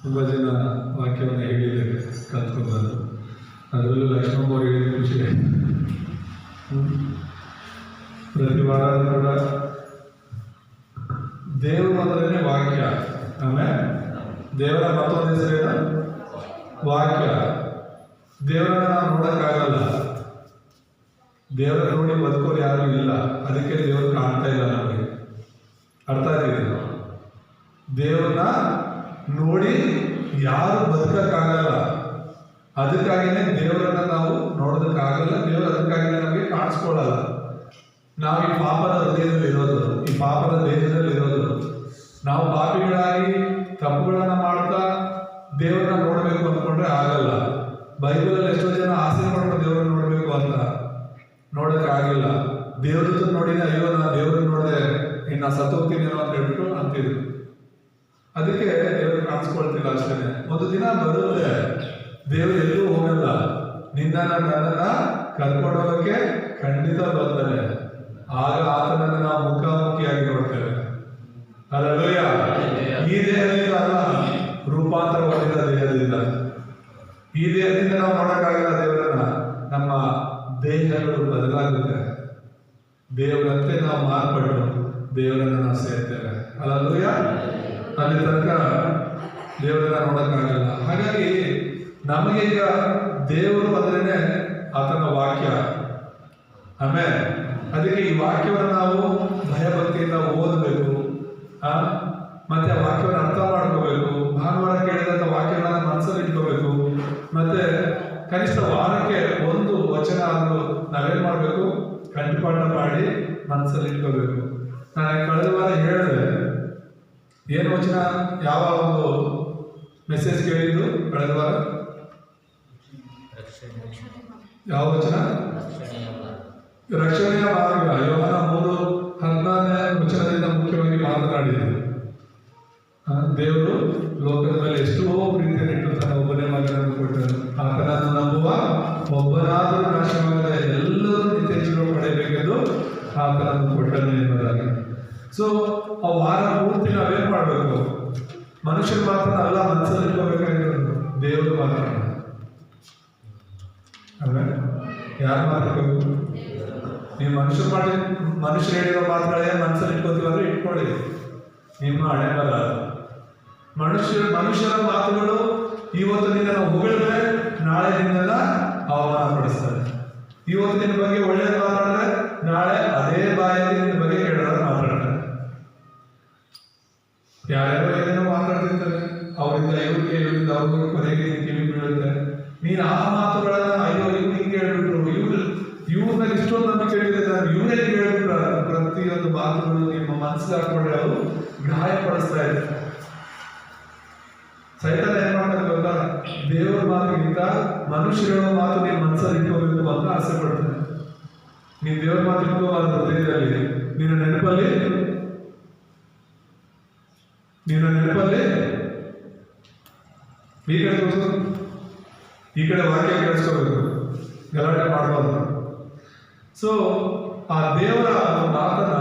ತುಂಬ ಜನ ವಾಕ್ಯವನ್ನು ಹೇಳಿದ್ದಾರೆ ಕಲ್ತ್ಕೊಬಾರ್ದು. ಅದರಲ್ಲೂ ಲಕ್ಷ್ಮಮ್ಮ ಅವರು ಹೇಳಿದ ಖುಷಿ ಆಯಿತು. ಪ್ರತಿ ವಾರ ಕೂಡ ದೇವರು ಅಂದ್ರೆ ವಾಕ್ಯ. ಆಮೇಲೆ ದೇವರ ಮತ್ತೊಂದು ಹೆಸರೇನು? ವಾಕ್ಯ. ದೇವರನ್ನ ನಾವು ನೋಡೋಕ್ಕಾಗಲ್ಲ. ದೇವರ ನೋಡಿ ಬದುಕೋರು ಯಾರೂ ಇಲ್ಲ. ಅದಕ್ಕೆ ದೇವರು ಕಾಣ್ತಾ ಇಲ್ಲ ನಮಗೆ. ಅರ್ಥ ಆಗ್ತಿದೆ? ದೇವ್ರನ್ನ ನೋಡಿ ಯಾರು ಬದುಕಕ್ಕಾಗಲ್ಲ. ಅದಕ್ಕಾಗಿನೇ ದೇವರನ್ನ ನಾವು ನೋಡೋದಕ್ಕಾಗಲ್ಲ. ದೇವರು ಅದಕ್ಕಾಗಿನೇ ನಮಗೆ ಕಾಣಿಸ್ಕೊಳ್ಳಲ್ಲ. ನಾವು ಈ ಪಾಪದ ಹೃದಯದಲ್ಲಿ ಇರೋದು, ಈ ಪಾಪದ ದೇಹದಲ್ಲಿ ಇರೋದು. ನಾವು ಪಾಪಿಗಳಾಗಿ ತಪ್ಪುಗಳನ್ನ ಮಾಡ್ತಾ ದೇವರನ್ನ ನೋಡಬೇಕು ಅಂದ್ಕೊಂಡ್ರೆ ಆಗಲ್ಲ. ಬೈಬಲಲ್ಲಿ ಎಷ್ಟೋ ಜನ ಆಸೆ ಪಡ್ಕೊಂಡು ದೇವರನ್ನ ನೋಡಬೇಕು ಅಂತ ನೋಡೋಕ್ಕಾಗಿಲ್ಲ. ದೇವ್ರದ್ದು ನೋಡಿದ್ರೆ ಅಯ್ಯೋ ನಾ ದೇವ್ರನ್ನ ನೋಡಿದೆ ಇನ್ನು ಸತ್ತೋಗ್ತೀನೇನೋ ಅಂತ ಹೇಳ್ಬಿಟ್ಟು ಅಂತಿದ್ರು. ಅದಕ್ಕೆ ದೇವರು ಕಾಣಿಸ್ಕೊಳ್ತಿಲ್ಲ ಅಷ್ಟೇ. ಒಂದು ದಿನ ಬರುತ್ತೆ, ದೇವರು ಎಲ್ಲೂ ಹೋಗಲ್ಲ. ನನ್ನನ್ನ ಕರ್ಕೊಂಡು ಹೋಗಕ್ಕೆ ಖಂಡಿತ ಬರ್ತಾನೆ. ಆಗ ಆತನನ್ನು ನಾವು ಮುಖಾಮುಖಿಯಾಗಿ ನೋಡ್ತೇವೆ. ಹಲ್ಲೆಲೂಯಾ. ಈ ದೇಹದಿಂದ ಅಲ್ಲ, ರೂಪಾಂತರ ಹೊಂದಿದ ದೇಹದಿಂದ. ಈ ದೇಹದಿಂದ ನಾವು ನೋಡಕ್ಕಾಗಲ್ಲ ದೇವರನ್ನ. ನಮ್ಮ ದೇಹಗಳು ಬದಲಾಗುತ್ತೆ. ದೇವರಂತೆ ನಾವು ಮಾರ್ಪಟ್ಟು ದೇವರನ್ನು ನಾವು ಸೇರ್ತೇವೆ. ಹಲ್ಲೆಲೂಯಾ. ಅಲ್ಲಿ ತನಕ ದೇವರನ್ನ ನೋಡಕ್ಕಾಗಲ್ಲ. ಹಾಗಾಗಿ ನಮಗೆ ಈಗ ದೇವರು ಅಂದ್ರೇನೆ ಆತನ ವಾಕ್ಯ. ಆಮೇಲೆ ಅದಕ್ಕೆ ಈ ವಾಕ್ಯವನ್ನು ನಾವು ಭಯಭಕ್ತಿಯಿಂದ ಓದಬೇಕು. ಮತ್ತೆ ಆ ವಾಕ್ಯವನ್ನು ಅರ್ಥ ಮಾಡ್ಕೋಬೇಕು. ಭಾನುವಾರ ಕೇಳಿದಂಥ ವಾಕ್ಯಗಳನ್ನ ಮನಸ್ಸಲ್ಲಿ ಇಟ್ಕೋಬೇಕು. ಮತ್ತೆ ಕನಿಷ್ಠ ವಾರಕ್ಕೆ ಒಂದು ವಚನ ಆದರೂ ನಾವೇನ್ ಮಾಡಬೇಕು? ಕಂಠಪಾಠ ಮಾಡಿ ಮನಸ್ಸಲ್ಲಿ ಇಟ್ಕೋಬೇಕು. ನಾನು ಕಳೆದ ವಾರ ಹೇಳಿದೆ ಏನು ವಚನ, ಯಾವ ಒಂದು ಮೆಸೇಜ್ ಕೇಳಿದ್ದು ಕಳೆದ ವಾರ? ಯಾವ ವಚನ? ರಕ್ಷಣೆಯ ಮಾರ್ಗ. ಯೋಹಾನ 3:14 ವಚನದಿಂದ ಮುಖ್ಯವಾಗಿ ಮಾತನಾಡಿದರು. ದೇವರು ಲೋಕದ ಮೇಲೆ ಎಷ್ಟೋ ಪ್ರೀತಿಯನ್ನು ಇಟ್ಟು ತನ್ನ ಒಬ್ಬನೇ ಮಗನನ್ನು ಕೊಟ್ಟರು. ಆತನನ್ನು ನಂಬುವ ಒಬ್ಬನಾದರೂ ನಾಶವಾಗದ ಎಲ್ಲರೂ ನಿತ್ಯ ಜೀವ ಪಡೆಯಬೇಕೆಂದು ಆತನನ್ನು ಕೊಟ್ಟನು ಎಂಬುದಾಗಿ. ಸೊ ಆ ವಾರ ಪೂರ್ತಿ ನಾವೇನ್ ಮಾಡಬೇಕು? ಮನುಷ್ಯರ ಮಾತನ್ನ ಅಲ್ಲ ಮನಸ್ಸಲ್ಲಿ ಇಟ್ಕೋಬೇಕಾಗಿರೋದು, ದೇವರು ಮಾತಾಡ. ಆಮೇಲೆ ಯಾರು ಮಾತಾಡ್ಕೋಬೇಕು? ನೀವು ಮನುಷ್ಯರು ಹೇಳಿರೋ ಮಾತುಗಳೇ ಮನಸ್ಸಲ್ಲಿ ಇಟ್ಕೋತೀವಂದ್ರೆ ಇಟ್ಕೊಳ್ಳಿ, ನಿಮ್ಮ ಹಣೆ ಬರ. ಮನುಷ್ಯರ ಮಾತುಗಳು ಇವತ್ತು ನಿನ್ನ ಹೊಗಳಿದ್ರೆ ನಾಳೆ ನಿನ್ನೆಲ್ಲ ಅವಮಾನ ಪಡಿಸ್ತಾರೆ. ಇವತ್ತು ನಿನ್ನ ಬಗ್ಗೆ ಒಳ್ಳೇದು ಮಾತಾಡಿದ್ರೆ ನಾಳೆ ಅದೇ ಬಾಯಲ್ಲಿ ನಿನ್ನ ಬಗ್ಗೆ ಕೆಟ್ಟದಾಗಿ ಮಾತಾಡ್ತಾರೆ. ಯಾರ್ಯಾರೋ ಏನೇನೋ ಮಾತಾಡ್ತಿರ್ತಾರೆ. ಅವರಿಂದ ಇವರಿಂದ ಅವ್ರಿಗೆ ಕೊನೆಗೆ ಕಿವಿ ಬೀಳುತ್ತೆ. ನೀನು ಆ ಮಾತುಗಳನ್ನ ಅಯ್ಯೋ ಇವ್ರು ಹಿಂಗೆ ಹೇಳ್ಬಿಟ್ರು, ಇವ್ರನ್ನ ಇಷ್ಟೊಂದು ನಂಬಿಕೆ ಹೇಳಿದ್ರೆ ಇವರೇ ಹೇಳ್ಬಿಟ್ರ. ಪ್ರತಿಯೊಂದು ಮಾತುಗಳು ನಿಮ್ಮ ಮನಸ್ಸಿಗೆ ಹಾಕೊಂಡ್ರೆ ಅವರು ಗಾಯಪಡಿಸ್ತಾ ಇದ್ದಾರೆ. ಸೈತಾನ ಏನ್ ಮಾಡ್ತಾರೆ ಗೊತ್ತಾ? ದೇವರ ಮಾತಿಗಿಂತ ಮನುಷ್ಯರ ಮಾತು ನೀನು ಮನಸ್ಸಲ್ಲಿ ಇಟ್ಕೋಬೇಕು ಅಂತ ಆಸೆ ಪಡ್ತಾನೆ. ನೀನು ದೇವರ ಮಾತು ಇಟ್ಕೋಬಾರ್ದು ಹೃದಯದಲ್ಲಿ. ನಿನ್ನ ನೆನಪಲ್ಲಿ ಈ ಕಡೆ ವಾಕ್ಯ ಕೇಳಿಸ್ಕೋಬೇಕು, ಗಲಾಟೆ ಮಾಡಬಾರ್ದು. ಸೊ ಆ ದೇವರ ಮಾತನ್ನ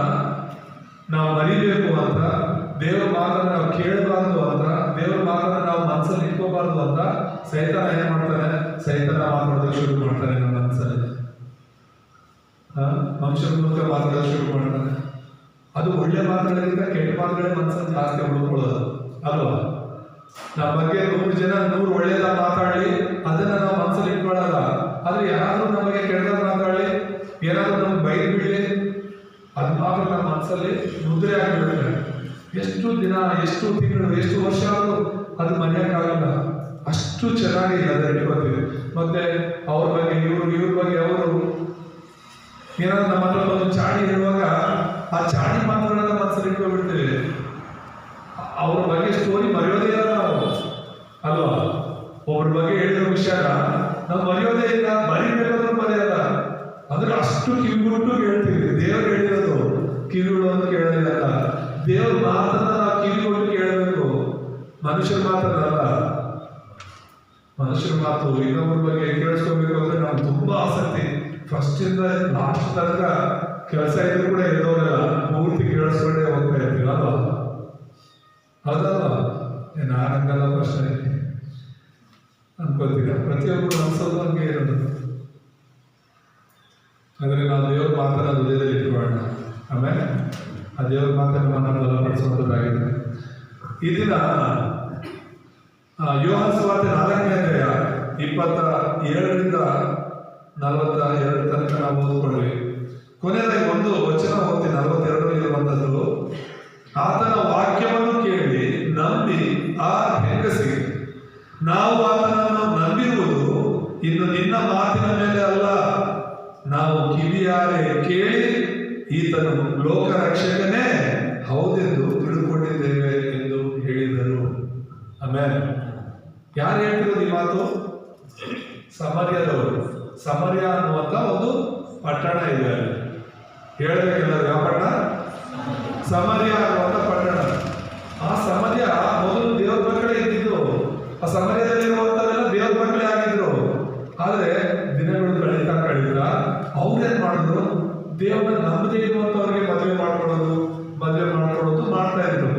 ನಾವು ಮರಿಬೇಕು ಅಂತ, ದೇವರ ಮಾತನ್ನ ನಾವು ಕೇಳಬಾರ್ದು ಅಂತ, ದೇವರ ಮಾತನ್ನ ನಾವು ಮನಸ್ಸಲ್ಲಿ ಇಟ್ಕೋಬಾರ್ದು ಅಂತ ಸೈತಾನ ಏನ್ ಮಾಡ್ತಾನೆ? ಸೈತಾನ ಮಾತಾಡೋದಕ್ಕೆ ಶುರು ಮಾಡ್ತಾನೆ ನಮ್ಮ ಮನಸ್ಸಲ್ಲಿ. ಮನುಷ್ಯರ ಮೂಲಕ ಮಾತಾಡೋದಕ್ಕೆ ಶುರು ಮಾಡ್ತಾನೆ. ಅದು ಒಳ್ಳೆ ಮಾತುಗಳಿಂದ ಕೆಟ್ಟ ಮಾತುಗಳೇ ಮನಸ್ಸಲ್ಲಿ ಜಾಸ್ತಿ ಉಳ್ಕೊಳ್ಳೋದು ಅಲ್ವಾ? ನಮ್ಮ ಬಗ್ಗೆ 100 ಜನ 100 ಒಳ್ಳೇದ ಮಾತಾಡಿ ಅದನ್ನ ನಾವು ಮನಸ್ಸಲ್ಲಿ ಇಟ್ಕೊಳ್ಳಲ್ಲ. ಆದ್ರೆ ಯಾರಾದ್ರೂ ನಮಗೆ ಕೆಟ್ಟದ ಮಾತಾಡಿ ಏನಾದ್ರೂ ನಮ್ಗೆ ಬೈದು ಬಿಡಲಿ, ಅದು ಮಾತ್ರ ನಮ್ಮ ಮನಸ್ಸಲ್ಲಿ ಮುದ್ರೆ ಆಗಿಬಿಡುತ್ತೆ. ಎಷ್ಟು ದಿನ, ಎಷ್ಟು ತಿಂಗಳು, ಎಷ್ಟು ವರ್ಷ ಆದರೂ ಅದು ಮರೆಯಕ್ಕಾಗಲ್ಲ. ಅಷ್ಟು ಚೆನ್ನಾಗಿ ಅದನ್ನ ಇಟ್ಕೊತೀವಿ. ಮತ್ತೆ ಅವ್ರ ಬಗ್ಗೆ ಇವ್ರ ಬಗ್ಗೆ ಅವರು ಏನಾದ್ರು ನಮ್ಮ ಹತ್ರ ಒಂದು ಚಾಡಿ ಹೇಳುವಾಗ ಆ ಚಾಡಿ ಮಾತುಗಳನ್ನ ಮನಸ್ಸಲ್ಲಿ ಇಟ್ಕೊಬಿಡ್ತೀವಿ. ಅವ್ರ ಬಗ್ಗೆ ಸ್ಟೋರಿ ಮರೆಯೋದೇ ಇಲ್ಲ ನಾವು ಅಲ್ವಾ? ಒಬ್ಬರ ಬಗ್ಗೆ ಹೇಳಿರೋ ವಿಷಯನ ನಾವು ಮರೆಯೋದೇ ಇಲ್ಲ, ಬರೀಬೇಕಾದ್ರೂ ಮರೆಯಲ್ಲ. ಅಂದ್ರೆ ಅಷ್ಟು ಕಿವಿಗುಟ್ಟು ಹೇಳ್ತೀವಿ. ದೇವ್ರು ಹೇಳಿರೋದು ಕಿವಿಗಳು ಅಂತ ಕೇಳೋದಿಲ್ಲ. ದೇವ್ರ ಮಾತನ್ನ ನಾವು ಕಿವಿಗೊಟ್ಟು ಕೇಳಬೇಕು, ಮನುಷ್ಯರ ಮಾತನ್ನಲ್ಲ. ಮನುಷ್ಯರ ಮಾತು ಇನ್ನೊಬ್ಬರ ಬಗ್ಗೆ ಕೇಳಿಸ್ಕೋಬೇಕು ಅಂದ್ರೆ ನಮ್ಗೆ ತುಂಬಾ ಆಸಕ್ತಿ. ಫಸ್ಟ್ ಇಂದ ಲಾಸ್ಟ್ ತನಕ ಕೆಲಸ ಇದ್ರು ಕೂಡ ಎದ್ದೋರಲ್ಲ, ಪೂರ್ತಿ ಕೇಳಿಸ್ಕೊಂಡೇ ಹೋಗ್ತಾ ಇರ್ತೀವಿ ಅಲ್ವಾ? ಹೌದಲ್ವಾ? ನಾನಂಗಲ್ಲ ಪ್ರಶ್ನೆ ಅನ್ಕೋತೀರ. ಪ್ರತಿಯೊಬ್ಬರು ಅನ್ಸೋದು ಹಂಗೆ ಇರೋದು. ಆದರೆ ನಾವು ದೇವ್ರ ಮಾತನ್ನ ಹೃದಯದಲ್ಲಿ ಇಟ್ಕೊಳ್ಳೋಣ. ಆಮೇಲೆ ಆ ದೇವ್ರ ಮಾತನ್ನು ನಮ್ಮನ್ನು ಬಲಪಡಿಸುವಂಥದ್ದಾಗಿದೆ. ಈ ದಿನ ಯೋಹಾನ ಸುವಾರ್ತೆ 4ನೇ ಅಧ್ಯಾಯ 27ರಿಂದ 42 ತನಕ ನಾವು ಓದ್ಕೊಂಡ್ವಿ. ಕೊನೆಯದಾಗಿ ಒಂದು ವಚನ ಓದ್ತಿ 42ರಲ್ಲಿರುವಂಥದ್ದು, ಆತನ ವಾಕ್ಯವನ್ನು ಕೇಳಿ ನಂಬಿ ಆ ಹೆಂಗಸಿಗೆ, ನಾವು ಆತನನ್ನು ನಂಬಿರುವುದು ಇನ್ನು ನಿನ್ನ ಮಾತಿನ ಮೇಲೆ ಅಲ್ಲ, ನಾವು ಕಿವಿಯಾರೆ ಕೇಳಿ ಈತನು ಲೋಕ ರಕ್ಷಕನೇ ಹೌದೆಂದು ತಿಳ್ಕೊಂಡಿದ್ದೇವೆ ಎಂದು ಹೇಳಿದರು. ಆಮೇಲೆ ಯಾರು ಹೇಳ್ತಿರೋದು ಈ ಮಾತು? ಸಮರ್ಯದವರು. ಸಮರ್ಯ ಅನ್ನುವಂಥ ಒಂದು ಪಟ್ಟಣ ಇದೆ. ಹೇಳ್ಬೇಕೆಲ್ಲ ಯಾವ ಪಟ್ಟಣ? ಸಮರ್ಯ ಅನ್ನುವಂಥ ಪಟ್ಟಣ. ಆ ಸಮರ್ಯ ಮೊದಲು ದೇವ್ರ ಮಕ್ಕಳೇ ಇದ್ದಿದ್ದು. ಆ ಸಮರ್ಯದಲ್ಲಿರುವಂಥವೆಲ್ಲ ದೇವ್ರ ಮಕ್ಕಳೇ ಆಗಿದ್ರು. ಆದರೆ ದಿನಗಳು ಕಳೀತಾ ಅವ್ರೇನ್ ಮಾಡಿದ್ರು? ದೇವ್ರನ್ನ ನಂಬದೇ ಇರುವಂಥವ್ರಿಗೆ ಮದುವೆ ಮಾಡ್ಕೊಳ್ಳೋದು ಮಾಡ್ತಾ ಇದ್ರು.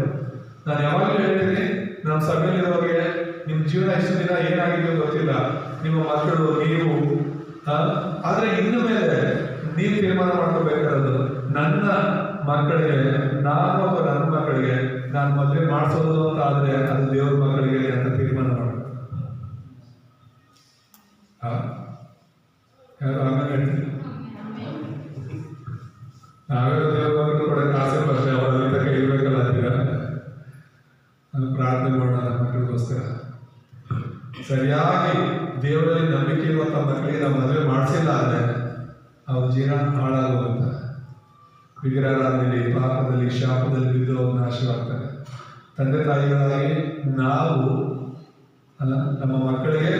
ನಾನು ಯಾವಾಗಲೂ ಹೇಳ್ತೀನಿ, ನಮ್ಮ ಸಭೆಯಲ್ಲಿರೋರಿಗೆ ನಿಮ್ಮ ಜೀವನ ಇಷ್ಟು ದಿನ ಏನಾಗಿದೆಯೋ ಗೊತ್ತಿಲ್ಲ, ನಿಮ್ಮ ಮಕ್ಕಳು ನೀವು, ಆದರೆ ಇನ್ನು ಮೇಲೆ ನೀವು ತೀರ್ಮಾನ ಮಾಡ್ಕೋಬೇಕಾದದ್ದು, ನನ್ನ ಮಕ್ಕಳಿಗೆ ನನ್ನ ಮಕ್ಕಳಿಗೆ ನಾನು ಮದುವೆ ಮಾಡಿಸೋದು ಅಂತ ಆದರೆ ಅದು ದೇವ್ರ ಮಕ್ಕಳಿಗೆ ಅಂತ ತೀರ್ಮಾನ ಮಾಡಬೇಕು. ಯಾರು ಆಮೇಲೆ ಹೇಳ್ತೀನಿ, ನಾವೆಲ್ಲ ದೇವ್ರ ಮಕ್ಕಳು ಕೂಡ ಕಾಸೆ ಬರ್ತಾರೆ, ಅವರ ಇರ್ಬೇಕಲ್ಲ ಅಂತೀರ. ನಾನು ಪ್ರಾರ್ಥನೆ ಮಾಡೋಣ ನನ್ನ ಮಕ್ಕಳಿಗೋಸ್ಕರ. ಸರಿಯಾಗಿ ದೇವರಲ್ಲಿ ನಂಬಿಕೆ ಇರುವಂಥ ಮಕ್ಕಳಿಗೆ ನಾವು ಮದುವೆ ಮಾಡಿಸಿಲ್ಲ ಅಂದರೆ ಅವ್ರ ಜೀವನ ಹಾಳಾಗುವಂತ, ವಿಗ್ರಹಾರಾಧನೆಯಲ್ಲಿ, ಪಾಪದಲ್ಲಿ, ಶಾಪದಲ್ಲಿ ಬಿದ್ದು ಅವ್ರು ನಾಶವಾಗ್ತಾರೆ. ತಂದೆ ತಾಯಿಗಳಾಗಿ ನಾವು ನಮ್ಮ ಮಕ್ಕಳಿಗೆ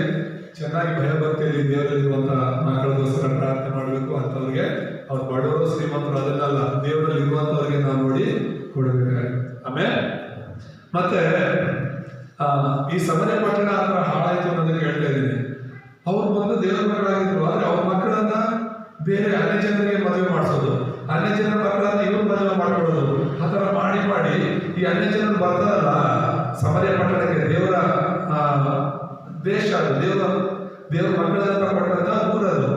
ಚೆನ್ನಾಗಿ ಭಯಭಕ್ತಿಯಲ್ಲಿ ದೇವರಲ್ಲಿರುವಂಥ ಮಕ್ಕಳಿಗೋಸ್ಕರ ಪ್ರಾರ್ಥನೆ ಮಾಡಬೇಕು. ಅಂಥವ್ರಿಗೆ ಅವ್ರು ಬಡವರು ಶ್ರೀಮಂತರು ಅದನ್ನೆಲ್ಲ ದೇವರಲ್ಲಿ ಇರುವಂಥವ್ರಿಗೆ ನಾವು ನೋಡಿ ಕೊಡಬೇಕಾಗುತ್ತೆ. ಆಮೇಲೆ ಮತ್ತೆ ಈ ಸಮರ್ಯ ಪಟ್ಟಣ ಅಥವಾ ಹಾಳಾಯಿತು ಅನ್ನೋದಕ್ಕೆ ಹೇಳ್ತಾ ಇದ್ದೀನಿ. ಅವ್ರು ಮೊದಲು ದೇವರ ಮಕ್ಕಳಾಗಿದ್ರು, ಆದರೆ ಅವ್ರ ಮಕ್ಕಳನ್ನ ಬೇರೆ ಅನ್ಯ ಜನರಿಗೆ ಮದುವೆ ಮಾಡಿಸೋದು, ಅನ್ಯ ಜನರ ಮಕ್ಕಳನ್ನ ಇವ್ರು ಮದುವೆ ಮಾಡ್ಕೊಳ್ಳೋದು, ಆ ಥರ ಮಾಡಿ ಈ ಅನ್ಯ ಜನರು ಬರ್ತಾರಲ್ಲ ಸಮರ್ಯ ಪಟ್ಟಣಕ್ಕೆ, ದೇವರ ದೇಶ ಅದು, ದೇವರ ಮಕ್ಕಳನ್ನ ಕೊಟ್ಟಂತ ಊರದು.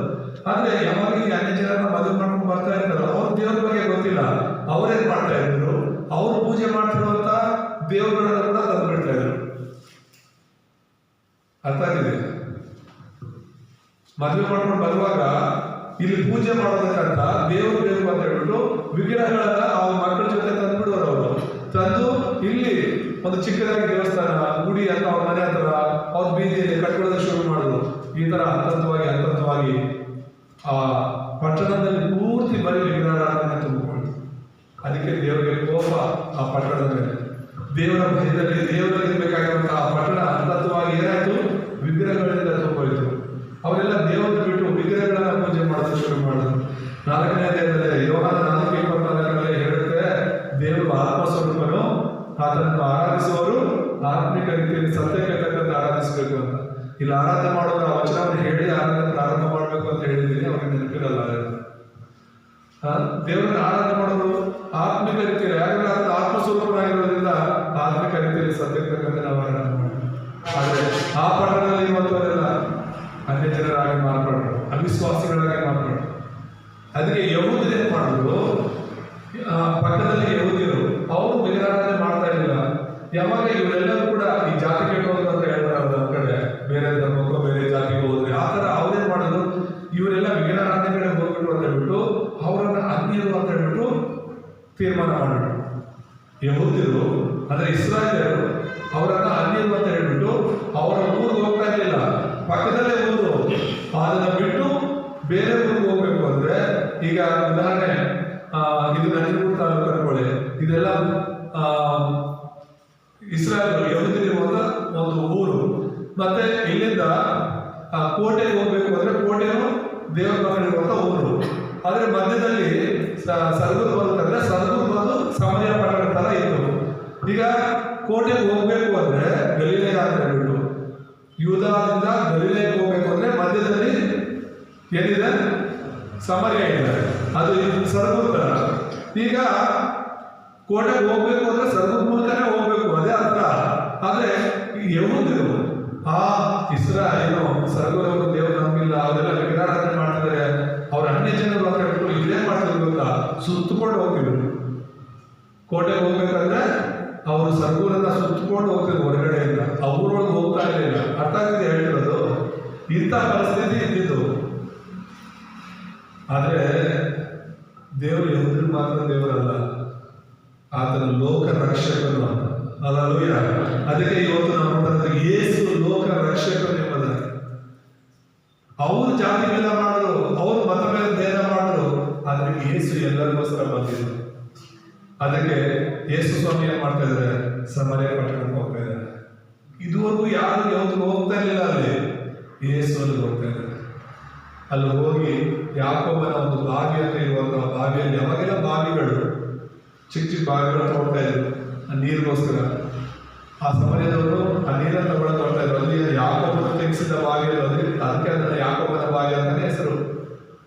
ಆದರೆ ಯಾವಾಗ ಈ ಅನ್ಯ ಜನರನ್ನ ಮದುವೆ ಮಾಡ್ಕೊಂಡು ಬರ್ತಾ ಇರ್ತಾರೋ ಅವ್ರು ದೇವ್ರ ಬಗ್ಗೆ ಗೊತ್ತಿಲ್ಲ. ಅವ್ರೇನ್ ಮಾಡ್ತಾ ಇದ್ರು? ಅವ್ರು ಪೂಜೆ ಮಾಡ್ತಿರುವಂತ ದೇವರುಗಳನ್ನ ಕೂಡ ತಂದು ಬಿಡ್ತಾ ಇದ್ರು. ಅರ್ಥ ಆಗಿದೆ? ಮದುವೆ ಮಾಡ್ಕೊಂಡು ಬರುವಾಗ ಇಲ್ಲಿ ಪೂಜೆ ಮಾಡೋದಕ್ಕಂತ ದೇವರು ಬೇಕು ಅಂತ ಹೇಳ್ಬಿಟ್ಟು ವಿಗ್ರಹಗಳನ್ನ ಅವ್ರ ಮಕ್ಕಳ ಜೊತೆ ತಂದ್ಬಿಡುವರು. ಅವರು ತಂದು ಇಲ್ಲಿ ಒಂದು ಚಿಕ್ಕದಾಗಿ ದೇವಸ್ಥಾನ, ಗುಡಿ ಅಂತ ಅವ್ರ ಮನೆ ಹತ್ರ ಅವ್ರ ಬೀದಿಯಲ್ಲಿ ಕಟ್ಕೊಳ್ಳೋದಕ್ಕೆ ಶುರು ಮಾಡಿದ್ರು. ಈ ತರ ಹಂತವಾಗಿ ಆ ಪಟ್ಟಣದಲ್ಲಿ ಪೂರ್ತಿ ಬರೀ ವಿಗ್ರಹಾರಾಧನೆ ತುಂಬಿಕೊಂಡು, ಅದಕ್ಕೆ ದೇವರಿಗೆ ಕೋಪ ಆ ಪಟ್ಟಣದ ಮೇಲೆ. ದೇವರ ಭಯದಲ್ಲಿ ದೇವರಲ್ಲಿ ಇರಬೇಕಾಗಿರುವಂತಹ ಆ ಪಟ್ಟಣ ಹಂತವಾಗಿ ಏನಾಯ್ತು? ವಿಗ್ರಹಗಳಿಂದ ತುಂಬೋಯ್ತು. ಅವರೆಲ್ಲ ದೇವರನ್ನು ಬಿಟ್ಟು ವಿಗ್ರಹಗಳನ್ನ ಪೂಜೆ ಮಾಡೋದು ಶುರು ಮಾಡಿದ್ರು. 4ನೇ ಅಧ್ಯಾಯದಲ್ಲಿ ಯೋಹಾನ 4:24 ಹೇಳುತ್ತೆ, ದೇವರು ಆತ್ಮಸ್ವರೂಪನು, ಆತನನ್ನು ಆರಾಧಿಸುವವರು ಆತ್ಮಿಕ ರೀತಿಯಲ್ಲಿ ಸತ್ಯಕ್ಕೆ ತಕ್ಕಂತೆ ಆರಾಧಿಸಬೇಕು ಅಂತ. ಇಲ್ಲಿ ಆರಾಧನೆ ಮಾಡೋದು ಆ ವಚನವನ್ನು ಹೇಳಿ ಆರಾಧನೆ ಪ್ರಾರಂಭ ಮಾಡಬೇಕು ಅಂತ ಹೇಳಿದ್ದೀನಿ, ಅವ್ರಿಗೆ ನೆನಪಿರಲ್ಲ. ದೇವರನ್ನ ಆರಾಧನೆ ಮಾಡೋದು ಆತ್ಮಿಕ ರೀತಿಯಲ್ಲಿ, ಯಾಕಂದ್ರೆ ಅದನ್ನು ಆತ್ಮಸ್ವರೂಪನಾಗಿರೋದ್ರಿಂದ ಆತ್ಮಿಕ ರೀತಿಯಲ್ಲಿ ಸತ್ಯಕ್ಕೆ ತಕ್ಕಂತೆ ನಾವು ಆರಾಧನೆ ಮಾಡ್ತೀವಿ. ಆದರೆ ಆ ಪಟ್ಟಣದಲ್ಲಿ ಇರುವಂಥವರೆಲ್ಲ ಅನ್ಯ ಜನರಾಗಿ ಮಾರ್ಪಟ್ಟರು, ಅವಿಶ್ವಾಸಿಗಳಾಗಿ ಮಾರ್ಪಟ್ಟರು. ಅದಕ್ಕೆ ಯಹೂದ್ಯರು ಏನ್ ಮಾಡಿದ್ರು? ಪಕ್ಕದಲ್ಲಿ ಯಹೂದ್ಯರು ಅವರು ವಿಗ್ರಹಾರಾಧನೆ ಮಾಡ್ತಾ ಇರಲಿಲ್ಲ. ಯಾವಾಗ ಇವರೆಲ್ಲರೂ ಕೂಡ ಈ ಜಾತಿ ಕೆಟ್ಟೋದ್ರು ಅಂತ ಹೇಳ್ತಾರೆ, ಅವ್ರ ಕಡೆ ಬೇರೆ ಧರ್ಮಕ್ಕೋ ಬೇರೆ ಜಾತಿಗೆ ಹೋದ್ರೆ ಆ ಥರ ಅವ್ರೇನ್ ಮಾಡಿದ್ರು? ಇವರೆಲ್ಲ ವಿಗ್ರಹಾರಾಧನೆ ಕಡೆ ಹೋಗ್ಬಿಟ್ಟು ಅಂತ ಹೇಳ್ಬಿಟ್ಟು ಅವರನ್ನ ಅನ್ಯರು ಅಂತ ಹೇಳ್ಬಿಟ್ಟು ತೀರ್ಮಾನ ಮಾಡಿದ್ರು. ಯಹೂದ್ಯರು ಅಂದ್ರೆ ಇಸ್ರಾಯೇಲರು ಅವರನ್ನ ಅನ್ಯರು ಅಂತ ಹೇಳ್ಬಿಟ್ಟು ಅವರ ಊರಿಗೆ ಹೋಗ್ತಾ ಇರಲಿಲ್ಲ, ಪಕ್ಕದಲ್ಲೇ ಊರು. ಅದನ್ನ ಬಿಟ್ಟು ಬೇರೆ ಊರಿಗೆ ಹೋಗ್ಬೇಕು ಅಂದ್ರೆ, ಈಗ ಉದಾಹರಣೆ ಇದು ನಂಜನಗೂಡು ತಾಲೂಕು ಅನ್ಕೊಳ್ಳಿ, ಇದೆಲ್ಲ ಇಸ್ರಾಯೇಲ್ ಯಹೂದ್ಯರಿರುವಂತ ಒಂದು ಊರು. ಮತ್ತೆ ಇಲ್ಲಿಂದ ಕೋಟೆಗೆ ಹೋಗ್ಬೇಕು ಅಂದ್ರೆ ಕೋಟೆಯು ದೇವರ ಮಕ್ಕಳಿರುವಂತ ಊರು. ಆದ್ರೆ ಮಧ್ಯದಲ್ಲಿ ಸರ್ಗೂರು ಬರುತ್ತಂದ್ರೆ ಸರ್ಗೂರು ಬಂದು ಸಮರ್ಯ ಪಟ್ಟಣ ತರ ಇತ್ತು. ಈಗ ಕೋಟೆಗೆ ಹೋಗ್ಬೇಕು ಅಂದ್ರೆ ಗಲೀಲೆ ಅಂತ ಹೇಳ್ಬಿಟ್ಟು, ಯೂದಾದಿಂದ ಗಲೀಲೆಗೆ ಹೋಗ್ಬೇಕು ಅಂದ್ರೆ ಮಧ್ಯದಲ್ಲಿ ಏನಿದೆ? ಸಮರ್ಯ ಇದೆ, ಅದು ಸರ್ಗೂರು ತರ. ಈಗ ಕೋಟೆಗೆ ಹೋಗ್ಬೇಕು ಅಂದ್ರೆ ಸರ್ಗೂರು ಮೂಲಕನೇ ಹೋಗ್ಬೇಕು, ಅದೇ ಹತ್ರ. ಆದ್ರೆ ಈ ಯಹೂದರು ಏನು ಸರ್ವರವರು ದೇವರು ನಂಬಿಲ್ಲ, ಅವರೆಲ್ಲ ವಿಗ್ರಹಾರಾಧನೆ ಮಾಡ್ತಿದ್ದಾರೆ, ಅವ್ರ ಅನ್ಯ ಜನರು ಅಂತ ಹೇಳ್ಬಿಟ್ಟು ಇಲ್ಲೇ ಮಾಡ್ತಿದ್ರು ಗೊತ್ತಾ, ಸುತ್ತಕೊಂಡು ಹೋಗ್ತಿದ್ರು. ಕೋಟೆಗೆ ಹೋಗ್ಬೇಕಂದ್ರೆ ಅವರು ಸರ್ಗೂರನ್ನ ಸುತ್ತಕೊಂಡು ಹೋಗ್ತಿದ್ರು ಹೊರಗಡೆಯಿಂದ, ಅವ್ರೊಳಗೆ ಹೋಗ್ತಾ ಇರಲಿಲ್ಲ. ಅರ್ಥ ಆಗ್ತಿದೆ ಹೇಳ್ತಿರೋದು? ಇಂಥ ಪರಿಸ್ಥಿತಿ ಇದ್ದಿದ್ದು. ಆದ್ರೆ ದೇವರು ಯಹೂದ್ರಿಗೆ ಮಾತ್ರ ದೇವರಲ್ಲ, ಆತನ ಲೋಕ ರಕ್ಷಕನು ಅಂತ. ಹಲ್ಲೆಲೂಯಾ. ಅದಕ್ಕೆ ಇವತ್ತು ನಾವು ನೋಡ್ತಾ ಯೇಸು ಲೋಕ ರಕ್ಷಕನು ಎಂಬುದಾಗಿ. ಅವರು ಜಾತಿ ಭೇದ ಮಾಡಿದ್ರು, ಅವರು ಮತ ಭೇದ ಮಾಡಿದ್ರು, ಆದ್ರೆ ಯೇಸು ಎಲ್ಲರಿಗೋಸ್ಕರ ಬಂದಿದ್ರು. ಅದಕ್ಕೆ ಯೇಸು ಸ್ವಾಮಿ ಏನ್ ಮಾಡ್ತಾ ಇದ್ದಾರೆ, ಸಮರ್ಯ ಪಟ್ಟಣಕ್ಕೆ ಹೋಗ್ತಾ ಇದ್ದಾರೆ. ಇದುವರೆಗೂ ಯಾರು ಯಾವ್ದು ಹೋಗ್ತಾ ಇರಲಿಲ್ಲ, ಅಲ್ಲಿ ಯೇಸು ಅಲ್ಲಿ ಹೋಗ್ತಾ ಇದ್ದಾರೆ. ಅಲ್ಲಿ ಹೋಗಿ ಯಾಕೋಬನ ಒಂದು ಬಾವಿ ಅಂತ ಇರುವಂತಹ ಬಾವಿಯಲ್ಲಿ, ಯಾವಾಗೆಲ್ಲ ಬಾವಿಗಳು ಚಿಕ್ಕ ಚಿಕ್ಕ ಬಾವಿಗಳು ನೋಡ್ತಾ ಇದ್ರು ನೀರಿಗೋಸ್ಕರ. ಆ ಸಮಯದವರು ಆ ನೀರನ್ನು ತಗೊಳ್ಳೋದು ನೋಡ್ತಾ ಇದ್ರು. ಅಲ್ಲಿ ಯಾಕೋಬನ ತೆಗೆಸಿದ ಬಾವಿಯಲ್ಲಿ, ಅದಕ್ಕೆ ಅದನ್ನ ಯಾಕೋಬನ ಬಾವಿ ಅಂತಾನೆ ಹೆಸರು.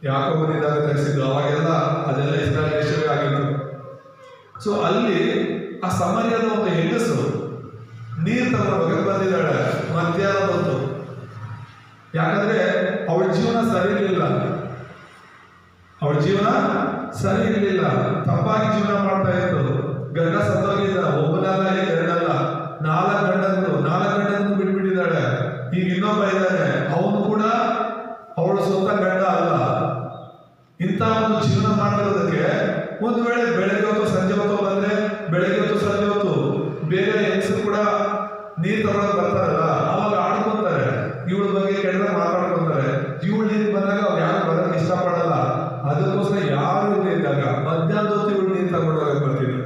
ಯಾಕೋಬನಿಂದ ತೆಗೆಸಿದ್ದು, ಅವಾಗೆಲ್ಲ ಅದೆಲ್ಲ ಇಸ್ರಾಯೇಲ್ ದೇಶವೇ ಆಗಿತ್ತು. ಸೊ ಅಲ್ಲಿ ಆ ಸಮರ್ಯದ ಒಂದು ಹೆಂಗಸು ನೀರು ತಗೊಂಡು ಬಂದಿದ್ದಾಳೆ ಮಧ್ಯಾಹ್ನ ಹೊತ್ತು. ಯಾಕಂದ್ರೆ ಅವಳ ಜೀವನ ಸರಿ ಇರಲಿಲ್ಲ, ಸರಿ ಇರಲಿಲ್ಲ, ತಪ್ಪಾಗಿ ಜೀವನ ಮಾಡ್ತಾ ಇತ್ತು. ಗಂಡ ಸತ್ತೋಗಿದ್ದ, ಒಬ್ಬನಲ್ಲ ಎರಡಲ್ಲ, 4 ಗಂಡಂದು ಬಿಟ್ಬಿಟ್ಟಿದ್ದಾಳೆ. ಈಗ ಇನ್ನೊಬ್ಬ ಇದ್ದಾನೆ, ಅವನು ಕೂಡ ಅವಳ ಸ್ವಂತ ಗಂಡ ಅಲ್ಲ. ಇಂಥ ಒಂದು ಜೀವನ ಮಾಡಿರೋದಕ್ಕೆ ಒಂದು ವೇಳೆ ಬೆಳಗ್ಗೆ ಹೊತ್ತು ಸಂಜೆ ಹೊತ್ತು ಬಂದ್ರೆ, ಬೆಳಗ್ಗೆ ಹೊತ್ತು ಸಂಜೆ ಹೊತ್ತು ಬೇರೆ ಹೆಂಗಸರು ಕೂಡ ನೀರು ತಗೊಳಕ್ ಬರ್ತಾರಲ್ಲ, ಅವಾಗ ಆಡ್ಕೊಂತಾರೆ, ಇವಳ ಬಗ್ಗೆ ಕೆಟ್ಟದ ಮಾತಾಡ್ಕೊಂತಾರೆ. ಇವಳು ನೀರು ಬಂದಾಗ ಅವ್ರು ಯಾರು ಬರೋಕೆ ಇಷ್ಟಪಡಲ್ಲ. ಅದಕ್ಕೋಸ್ಕರ ಯಾರು ಇದ್ದಾಗ ಮಧ್ಯಾಹ್ನದ ಹೊತ್ತು ಇವಳು ನೀರು ತಗೊಂಡೋಗಕ್ಕೆ ಬರ್ತಿದ್ರು.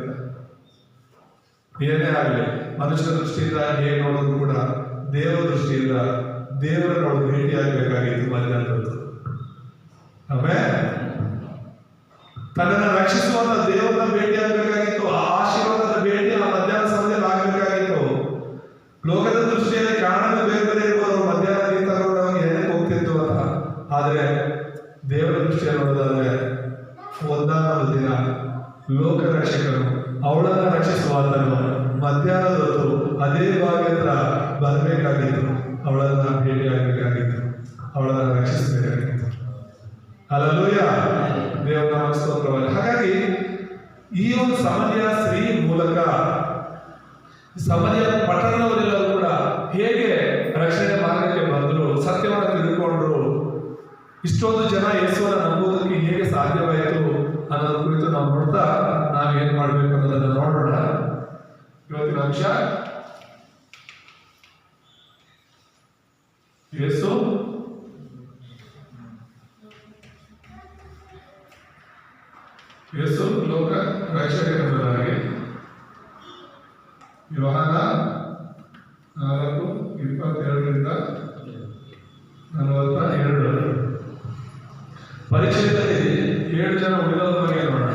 ಏನೇ ಆಗಲಿ ಮನುಷ್ಯನ ದೃಷ್ಟಿಯಿಂದ ಹೇಗೆ ನೋಡೋದು ಕೂಡ ದೇವರ ದೃಷ್ಟಿಯಿಂದ ದೇವರನ್ನು ಅವಳು ಭೇಟಿ ಆಗಬೇಕಾಗಿತ್ತು ಮಧ್ಯಾಹ್ನದ ಹೊತ್ತು. ಆಮೇಲೆ ತನ್ನನ್ನು ರಕ್ಷಿಸುವಂತ ದೇವರನ್ನ ಭೇಟಿ ಆಗಬೇಕಾಗಿತ್ತು. ಆ ಆಶೀರ್ವಾದದ ಭೇಟಿ ಆ ಮಧ್ಯಾಹ್ನ ಸಮಯದಲ್ಲಿ ಆಗಬೇಕಾಗಿತ್ತು. ಲೋಕದ ದೃಷ್ಟಿಯಲ್ಲಿ ಕಾರಣಗಳು ಬೇರೆ ಬೇರೆ ಇರ್ಬೋದು, ಮಧ್ಯಾಹ್ನ ನೀರು ತಗೊಂಡು ಏನಕ್ಕೆ ಹೋಗ್ತಿತ್ತು ಅಂತ. ಆದ್ರೆ ದೇವರ ದೃಷ್ಟಿಯಲ್ಲಿ ನೋಡೋದಾದ್ರೆ ಒಂದಾನೊಂದು ದಿನ ಲೋಕ ರಕ್ಷಕನು ಅವಳನ್ನ ರಕ್ಷಿಸುವಾತನು ಮಧ್ಯಾಹ್ನದ ಹೊತ್ತು ಅದೇ ಬಾವಿ ಹತ್ರ ಬರಬೇಕಾಗಿತ್ತು, ಅವಳನ್ನ ಭೇಟಿ ಆಗಬೇಕಾಗಿತ್ತು, ಅವಳನ್ನ ರಕ್ಷಿಸಬೇಕಾಗಿತ್ತು. ಹಲ್ಲೆಲೂಯಾ. ದೇವರ ನಾಮಕ್ಕೆ ಸ್ತೋತ್ರವಾಗಲಿ. ಹಾಗಾಗಿ ಈ ಒಂದು ಸಮರ್ಯ ಸ್ತ್ರೀ ಮೂಲಕ ಸಮರ್ಯ ಪಟ್ಟಣದವರೆಲ್ಲರೂ ಕೂಡ ಹೇಗೆ ರಕ್ಷಣೆ ಮಾರ್ಗಕ್ಕೆ ಬಂದರು, ಸತ್ಯವನ್ನು ತಿಳ್ಕೊಂಡ್ರು, ಇಷ್ಟೊಂದು ಜನ ಯೇಸುವನ್ನು ನಂಬುವುದಕ್ಕೆ ಹೇಗೆ ಸಾಧ್ಯವಾಯಿತು ಅನ್ನೋದ್ರ ಕುರಿತು ನಾವು ನೋಡ್ತಾ ನಾವೇನ್ ಮಾಡಬೇಕು ಅನ್ನೋದನ್ನ ನೋಡೋಣ. ಇವತ್ತಿನ ಅಂಶ ಯೇಸು ಲೋಕ ರಕ್ಷಕನೆಂಬುದಾಗಿ. ಯೋಹಾನ 4:22-42 ಪರಿಚಯದಲ್ಲಿ 7 ಜನ ಉಳಿದವರ ಬಗ್ಗೆ ನೋಡೋಣ.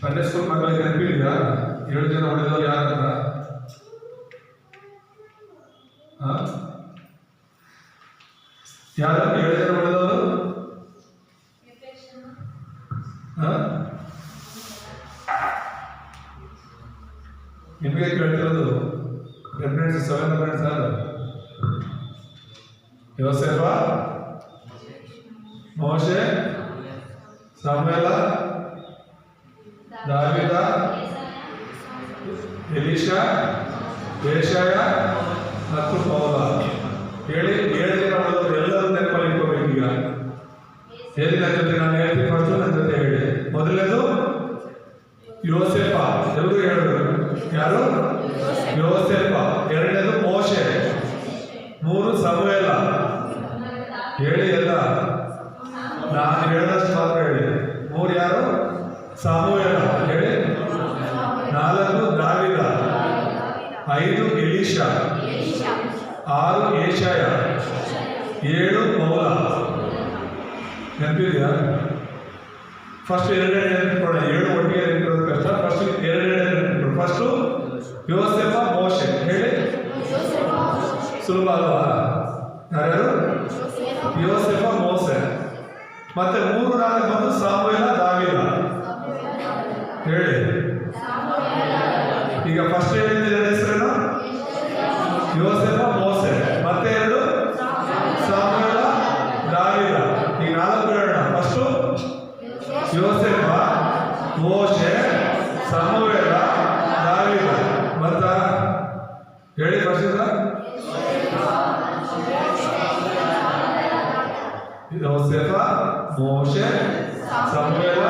ಸಂಡೇ ಸ್ಕೂಲ್ ಮಕ್ಕಳಿಗೆ ನೆನಪಿದೆಯಾ 7 ಜನ ಉಳಿದವರು ಯಾರಂತ? ಯಾರು 7 ಜನ ಉಳಿದವರು? ನಿಮಗೆ ಕೇಳ್ತಿರೋದು ರೆಫರೆನ್ಸ್ 7 ರೆಫರೆನ್ಸ್ ಅಲ್ಲ. ಯೋಸೇಫ, ಮೋಶೆ, ಸಮುವೇಲ, ದಾವೀದ, ಎಲೀಷಾ, ಯೆಶಾಯ ಮತ್ತು ಪೌಲ. ಹೇಳಿ 7 ಜನ ಉಳಿದವರು ಎಲ್ಲರೂ ನೆನಪಲ್ಲಿ ಇಟ್ಕೋಬೇಕು. ಈಗ ಹೇಳಿ ನನ್ನ ಜೊತೆ, ನಾನು ಹೇಳ್ತೀನಿ ಫಸ್ಟ್ ನನ್ನ ಜೊತೆ ಹೇಳಿ. ಮೊದಲನೇದು ಯೋಸೇಫ, ಎಲ್ಲರೂ ಹೇಳಿದ್ರು. ಯಾರು? ಯೋಸೇಫ. ಎರಡನೇದು ಮೋಶೆ. 3 ಸಮುವೇಲ. ಹೇಳಿ ಎಲ್ಲ, ನಾನು ಹೇಳಿದಷ್ಟು ಮಾತ್ರ ಹೇಳಿ. 3 ಯಾರು? ಸಮುವೇಲ. ಹೇಳಿ. 4 ದಾವೀದ. 5 ಎಲೀಷಾ. 6 ಯೆಶಾಯ. 7 ಪೌಲ. ನೆನಪಿದೆಯಾ? ಫಸ್ಟ್ 2 ನೆನಪಿಟ್ಕೊಳ್ಳೋಣ. 7 ಒಟ್ಟಿಗೆ ನೆನಪಿರೋದು ಕಷ್ಟ. ಫಸ್ಟ್ 2 ನೆನಪಿಟ್ಕೊಳ್ಳಿ. ಫಸ್ಟು ಯೋಸೇಫ, ಮೋಶೆ. ಹೇಳಿ. ಸುಲಭ ಅಲ್ವಾ? ಯಾರ್ಯಾರು? ಯೋಸೇಫ, ಮೋಸೆ. ಮತ್ತೆ 3 4 ಬಂದು ಸಮುವೇಲ, ದಾವೀದ. ಹೇಳಿ. ಈಗ ಫಸ್ಟ್ ಹೇಳಿದ ಎರಡು ಹೆಸರೇನು? ಯೋಸೇಫ, ಮೋಸೆ. ಮತ್ತೆ ಎರಡು ಸಮುವೇಲ, ದಾವೀದ. ಈಗ 4 ಹೇಳೋಣ. ಫಸ್ಟು ಯೋಸೇಫ, ಮೋಶೆ, ಸಮುವೇಲ, ದಾವೀದ. ಮತ್ತ ಹೇಳಿ ಫಸ್ಟ್ ಯೋಸೇಫ, ಮೋಶೆ, ಸಮುವೇಲ,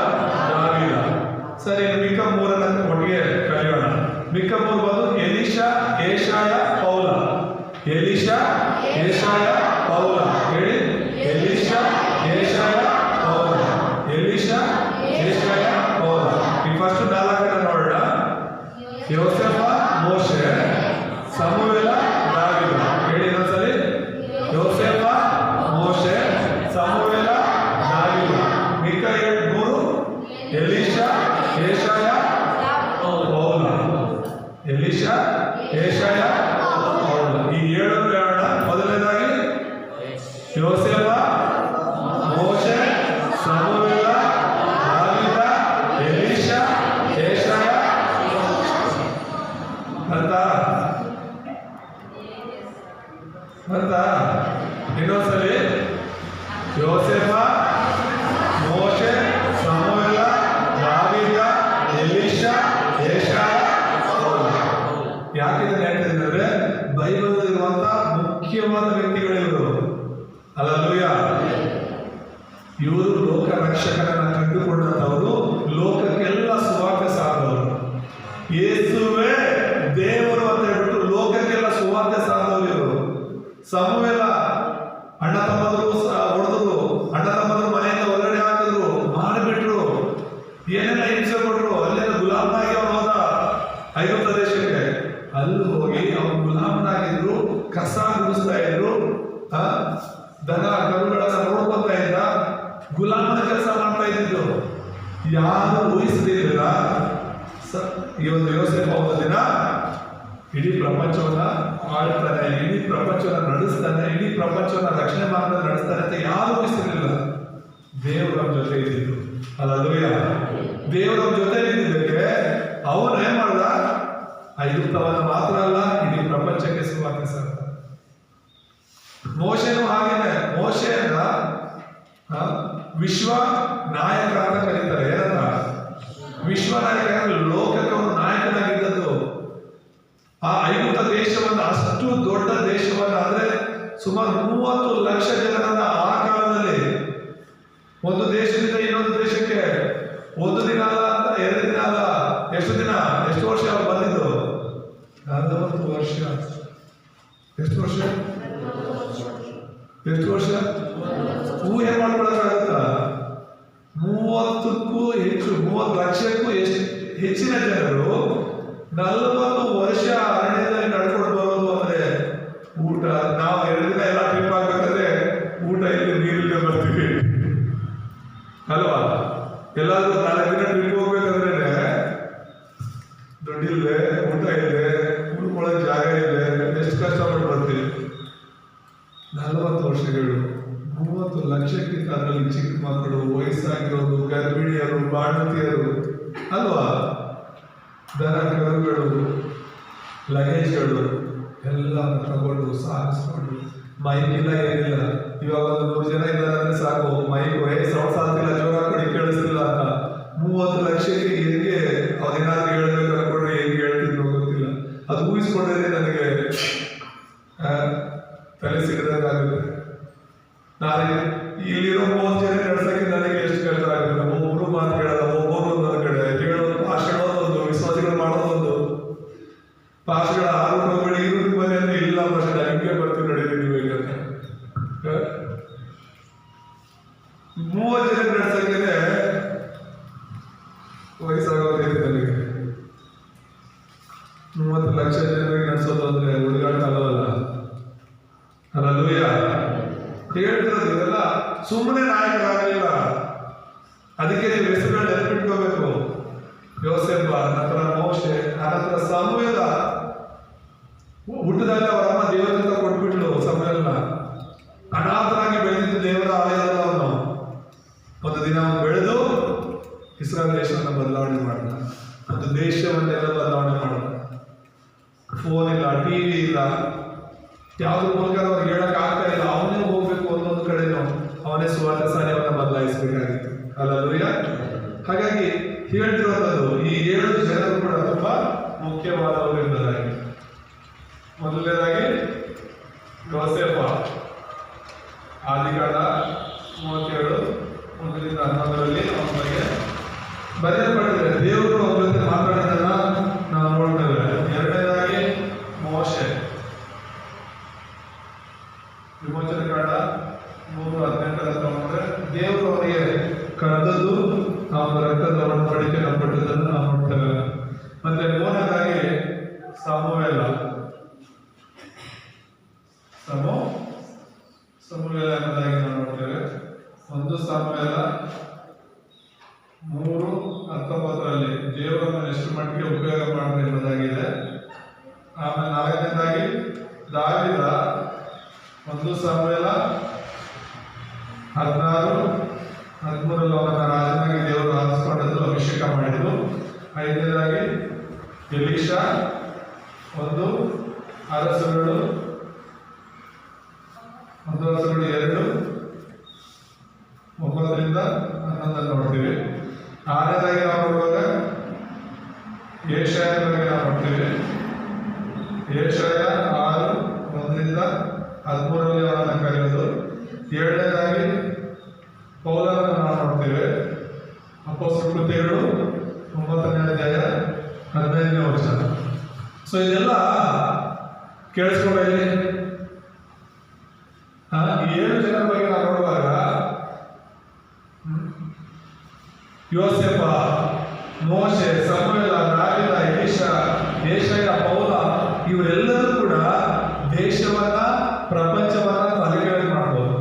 ದಾವೀದ. ಸರಿ, ಮಿಕ್ಕ 3 ಒಟ್ಟಿಗೆ ಕಲಿಯೋಣ. ಮಿಕ್ಕ 3 ಬಂದು ಎಲೀಷಾ, ಏಷಾಯ, ಪೌಲ. ಎಲೀಷಾ, ಏಷಾಯ, ಪೌಲ. ಹೇಳಿ ಎಲೀಷಾ, ಏಷಾಯ, ಪೌಲ. ಎಲೀಷಾ, ಏಷಾಯ, ಪೌಲ. ಈ ಫಸ್ಟ್ 4 ನೋಡೋಣ. ಯೋಸೇಫ, ಮೋಶೆ, ಸಮುವೇಲ, ದಾವೀದ. ಹೇಳಿ ಇನ್ನೊಂದ್ಸಲಿ. ಯೋಸೇಫ, ಮೋಶೆ, ಸಮುವೇಲ, ದಾವೀದ. ಮಿಕ್ಕ 3 ಎಲೀಷಾ, ಏಷಾಯ, ಪೌಲ. ಎಲೀಷಾ, ಏಷಾಯ, ಪೌಲ. ಈ 7 ಹೇಳೋಣ. ಮೊದಲನೇದಾಗಿ ಯೋಸೇಫ, ಮೋಶೆ, ಸಮುವೇಲ, ದಾವೀದ, ಎಲೀಷಾ, ಏಷಾಯ. ಮತ್ತ ಇನ್ನೊಂದ್ಸಲಿ ಯೋಸೇಫ, ಮೋಶೆ, ಸಮುವೇಲ, ದಾವೀದ, ಎಲೀಷಾ, ಏಷಾಯ, ಪೌಲ. ಯಾಕೆ ಇದನ್ನ ಹೇಳ್ತಿದ್ದೀನಿ ಅಂದ್ರೆ ಬೈಬಲ್ ಇರುವಂತ ಮುಖ್ಯವಾದ ವ್ಯಕ್ತಿಗಳಿವರು. ಹಲ್ಲೆಲೂಯಾ. ಇವರು ಲೋಕ ರಕ್ಷಕರನ್ನ ಕಂಡುಕೊಂಡಂತವರು, ಲೋಕಕ್ಕೆಲ್ಲ ಸುವಾರ್ತೆ ಸಾರದವರು. ಯೇಸುವೇ ದೇವರು ಅಂತ ಹೇಳ್ಬಿಟ್ಟು ಲೋಕಕ್ಕೆಲ್ಲ ಸುವಾರ್ತೆ ಸಾರದವರು ಇವರು. ಸಮುವೇಲ ಅಣ್ಣ ತಮ್ಮದರು ಹೊಡೆದ್ರು, ಅಣ್ಣ ತಮ್ಮದರು ಮನೆಯಿಂದ ಹೊರಗಡೆ ಹಾಕಿದ್ರು, ಮಾಡಿಬಿಟ್ರು, ಏನೆಲ್ಲ ಹಿಂಸೆ ಕೊಟ್ರು. ಅಲ್ಲಿಂದ ಗುಲಾಮನಾಗಿ ಅವನು ಹೋದ ಐಗುಪ್ತ ದೇಶಕ್ಕೆ. ಅಲ್ಲಿ ಹೋಗಿ ಅವನು ಗುಲಾಮನಾಗಿದ್ರು, ಕಸ ಗುಡಿಸ್ತಾ ಇದ್ರು, ದನ ಕರುಗಳನ್ನ ನೋಡ್ಕೊತಾ ಇದ್ದ, ಗುಲಾಮನ ಕೆಲಸ ಮಾಡ್ತಾ ಇದ್ದಿದ್ದು. ಯಾರು ಊಹಿಸಲಿಲ್ಲ ಈ ಒಂದು ಯೋಸೇಫ ಹೋದ ದಿನ ಇಡೀ ಪ್ರಪಂಚವನ್ನ ಆಳ್ತಾನೆ, ಇಡೀ ಪ್ರಪಂಚವನ್ನ ನಡೆಸ್ತಾನೆ, ಇಡೀ ಪ್ರಪಂಚವನ್ನ ರಕ್ಷಣೆ ಮಾರ್ಗದಲ್ಲಿ ನಡೆಸ್ತಾನೆ ಅಂತ ಯಾರು ಊಹಿಸಿರಲಿಲ್ಲ. ದೇವರು ನಮ್ಮ ಜೊತೆ ಇದ್ದಿದ್ದು. ಹಲ್ಲೆಲೂಯಾ. ದೇವರು ನಮ್ಮ ಜೊತೆ ಇದ್ದಿದ್ದಕ್ಕೆ ಅವನು ಏನ್ ಮಾಡ್ದ? ಐಗುಪ್ತವನ್ನ ಮಾತ್ರ ಅಲ್ಲ, ಇಡೀ ಪ್ರಪಂಚಕ್ಕೆ ಸುವಾರ್ತೆ ಸಾರ್ದ. ಮೋಶೆನೂ ಹಾಗೇನೆ. ಮೋಶೆಯನ್ನ ವಿಶ್ವ ನಾಯಕ ಅಂತ ಕರೀತಾರೆ. ಏನಂತ? ವಿಶ್ವ ನಾಯಕ. ಲೋಕಕ್ಕೆ ಅವನು ನಾಯಕನಾಗಿದ್ದದ್ದು. ಆ ಐಗುಪ್ತ ದೇಶವನ್ನ, ಅಷ್ಟು ದೊಡ್ಡ ದೇಶವನ್ನ, ಅಂದ್ರೆ ಸುಮಾರು 30 ಲಕ್ಷ ಜನರನ್ನ ಆ ಕಾಲದಲ್ಲಿ ಒಂದು ದೇಶದಿಂದ ಇನ್ನೊಂದು ದೇಶಕ್ಕೆ ಒಂದು ದಿನ ಅಲ್ಲ, 2 ದಿನ ಅಲ್ಲ, ಎಷ್ಟು ದಿನ, ಎಷ್ಟು ವರ್ಷ ಅವ್ರು ಬಂದಿದ್ದು? 40 ವರ್ಷ. ಎಷ್ಟು ವರ್ಷ? ಎಷ್ಟು ವರ್ಷ? ಊಹೆ ಮಾಡ್ಕೊಳ್ಳೋಕ್ಕಾಗತ್ತ? 30ಕ್ಕೂ ಹೆಚ್ಚು, 30 ಲಕ್ಷಕ್ಕೂ ಹೆಚ್ಚಿನ ಜನರು 40 ವರ್ಷ ಅರಣ್ಯದಲ್ಲಿ ನಡ್ಕೊಂಡು ಬರೋದು ಅಂದ್ರೆ ಊಟ. ನಾವು 2 ದಿನ ಎಲ್ಲ ಟ್ರಿಪ್ ಆಗ್ಬೇಕಾದ್ರೆ ಊಟ ಇಲ್ಲಿ ನೀರಿಲ್ಲದೆ ಬರ್ತೀವಿ ಅಲ್ವಾ? ಎಲ್ಲಾದ್ರೂ 4 ದಿನ ಟ್ರಿಪ್ ಹೋಗ್ಬೇಕಾದ್ರೆ ದುಡ್ಡಿಲ್ಲದೆ, ಊಟ ಇದೆ, ಉಳ್ಕೊಳ್ಳೋಕೆ ಜಾಗ ಇದೆ, ಎಷ್ಟು ಕಷ್ಟಪಟ್ಟು ಬರ್ತೀವಿ. 40 ವರ್ಷಗಳು, 30 ಲಕ್ಷಕ್ಕಿಂತ ಅದರಲ್ಲಿ ಚಿಕ್ಕ ಮಕ್ಕಳು, ವಯಸ್ಸಾಗಿರೋರು, ಗರ್ಭಿಣಿಯರು, ಬಾಣತಿಯರು ಅಲ್ವಾ? ದನ ಕರುಗಳು, ಲಗೇಜ್ಗಳು ಎಲ್ಲ ತಗೊಂಡು ಸಾಗಿಸ್ಕೊಂಡು, ಮೈಕಿಲ್ಲ, ಏನಿಲ್ಲ. ಇವಾಗ ಒಂದು 100 ಜನ ಇದ್ದಾರೆ ಅಂದ್ರೆ ಸಾಕು, ಮೈಕ್ ಸೌಂಡ್ ಸಾಲ್ತಿಲ್ಲ, ಜೋರ ಕೊಡಿ ಕೇಳಿಸ್ತಿಲ್ಲ ಅಂತ. 30 ಲಕ್ಷಕ್ಕೆ ಹೆಂಗೆ ಅವ್ರೇನಾದ್ರೂ ಹೇಳ್ಬೇಕು ಅನ್ಕೊಂಡ್ರೆ ಹೆಂಗೆ ಹೇಳ್ತಿದ್ರು ಗೊತ್ತಿಲ್ಲ. ಅದು ಊಹಿಸ್ಕೊಂಡ್ರೆ ನನಗೆ ತಲೆ ಸಿಗದಾಗುತ್ತೆ. ನಾಳೆ ಇಲ್ಲಿರೋ 30 ಜನ ನಡ್ಸಕ್ಕೆ ನನಗೆ ಎಷ್ಟು ಕಷ್ಟ ಆಗುತ್ತೆ. ಒಬ್ಬರು ಮಾತು ಕೇಳಲ್ಲ, ಒಬ್ಬರು ಒಂದೊಂದು ಕಡೆ ಹೇಳೋದು, ಭಾಷಣ ಓದೋದು, ವಿಶ್ವಾಸಗಳು ಮಾಡೋದೊಂದು. ಭಾಷೆಗಳ 6 ರೂಪಾಯಿ ಈ ರೂಪಾಯಿ ಬನ್ನಿ ಅಂದ್ರೆ ಇಲ್ಲ ಭಾಷೆ ಹಿಂಗೆ ಬರ್ತೀವಿ ನಡೀತೀವಿ. ನೀವು ಈಗ 30 ಜನ ನಡ್ಸಕ್ಕೆ ವಯಸ್ಸಾಗೋದೈತೆ ನನಗೆ. 30 ಲಕ್ಷ ಜನರಿಗೆ ನಡೆಸೋದು ಅಂದ್ರೆ ಹುಡುಗಾಟ ಅಲ್ಲವಲ್ಲ. ಹಲ್ಲೆಲೂಯಾ. ಹೇಳ್ತಿರೋದು ಇದೆಲ್ಲ ಸುಮ್ಮನೆ ನಾಯಕರಾಗಲಿಲ್ಲ. ಅದಕ್ಕೆ ನೀವು ಹೆಸರುಗಳು ನೆನಪಿಟ್ಕೋಬೇಕು. ಯೋಸೇಫ, ನಂತರ ಮೋಶೆ, ಅನಂತರ ಸಮುವೇಲ. ಹುಟ್ಟಿದಾಗ ಅವರ ಅಮ್ಮ ದೇವರ ಕೊಟ್ಬಿಟ್ಲು ಸಮುವೇಲನ. ಅನಾಥನಾಗಿ ಬೆಳೆದಿದ್ದು ದೇವರ ಆಲಯದಲ್ಲಿ ಅವನು. ಒಂದು ದಿನ ಅವನು ಬೆಳೆದು ಇಸ್ರಾಯೇಲ್ ದೇಶವನ್ನು ಬದಲಾವಣೆ ಮಾಡಿದ. ಒಂದು ದೇಶವನ್ನೆಲ್ಲ ಬದಲಾವಣೆ ಮಾಡಿದ. ಟಿವಿ ಇಲ್ಲ, ಯಾವ್ದ್ರ ಮೂಲಕ ಅವ್ರಿಗೆ ಹೇಳಕ್ ಆಗ್ತಾ ಇಲ್ಲ. ಅವನೇ ಹೋಗ್ಬೇಕು ಒಂದೊಂದು ಕಡೆನೂ, ಅವನೇ ಸುವಾರ್ತೆ ಸಾರಿಯವನ್ನ ಬದಲಾಯಿಸಬೇಕಾಗಿತ್ತು. ಅಲ್ಲೂಯ್ಯ. ಹಾಗಾಗಿ ಹೇಳ್ತಿರೋದು ಈ 7 ಜನರು ಕೂಡ ತುಂಬಾ ಮುಖ್ಯವಾದವರು ಎಂಬುದಾಗಿ. ಮೊದಲನೇದಾಗಿ ಯೋಸೇಫ, ಆದಿಕಾಂಡ 37:1-11 ಅವನ ಬಗ್ಗೆ ಬರೆಯಲ್ಪಟ್ಟಿದೆ. ದೇವರು ಅವ್ರ ಜೊತೆ ಮಾತಾಡಿದನ್ನ ನಾವು ನೋಡ್ತೇವೆ. ಎರಡನೇದಾಗಿ ಮೋಶೆ, ವಿಮೋಚನೆ ಕಾಂಡ 3:18 ತಗೊಂಡ್ರೆ ದೇವರು ಅವರಿಗೆ ಕರೆದದ್ದು, ಅವನ ರಕ್ತದ ಒಡಂಬಡಿಕೆಯನ್ನು ಪಟ್ಟದನ್ನು ನಾವು ನೋಡ್ತೇವೆ. ಮತ್ತೆ ಮೂರನೇದಾಗಿ ಸಮುವೇಲ ಎಂಬುದಾಗಿ ನಾವು ನೋಡ್ತೇವೆ. 1 ಸಮುವೇಲ 3:19 ದೇವರನ್ನು ಎಷ್ಟು ಮಟ್ಟಿಗೆ ಉಪಯೋಗ ಮಾಡಿದೆ ಎಂಬುದಾಗಿದೆ. ಆಮೇಲೆ 4ನೇದಾಗಿ ದಾವೀದ, 1 ಸಮುವೇಲ 16:13 ಅವನ ರಾಜನಾಗಿ ದೇವರು ಆರಿಸಿಕೊಂಡದ್ದು, ಅಭಿಷೇಕ ಮಾಡಿದ್ದು. 5ನೇದಾಗಿ ಎಲೀಷಾ, 1 ಅರಸರುಗಳು 2:9-11 ನೋಡ್ತೀವಿ. 6ನೇದಾಗಿ ನಾವು ನೋಡುವಾಗ ಯೆಶಾಯ ಬಗ್ಗೆ ನಾವು ನೋಡ್ತೀವಿ. ಯೆಶಾಯ 6:1-13 ಅವರನ್ನು ಕರೆಯೋದು. 7ನೇದಾಗಿ ಪೌಲನನ್ನು ನಾವು ನೋಡ್ತೀವಿ. ಅಪೊಸ್ತಲರ ಕೃತ್ಯಗಳು 9ನೇ ಅಧ್ಯಾಯ 15ನೇ ವಚನ. ಸೊ ಇದೆಲ್ಲ ಕೇಳಿಸ್ಕೊಳ್ಳಿ. ಈ 7 ಜನರ ಬಗ್ಗೆ ನಾವು ನೋಡುವಾಗ ಯೋಸೇಫ, ಮೋಶೆ, ಸಮುವೇಲ, ದಾವೀದ, ಎಲೀಷಾ, ಯೆಶಾಯ, ಪೌಲ ಇವರೆಲ್ಲರೂ ಕೂಡ ದೇಶವನ್ನ, ಪ್ರಪಂಚವನ್ನ ತಲೆಕೆಳಗೆ ಮಾಡಬಹುದು.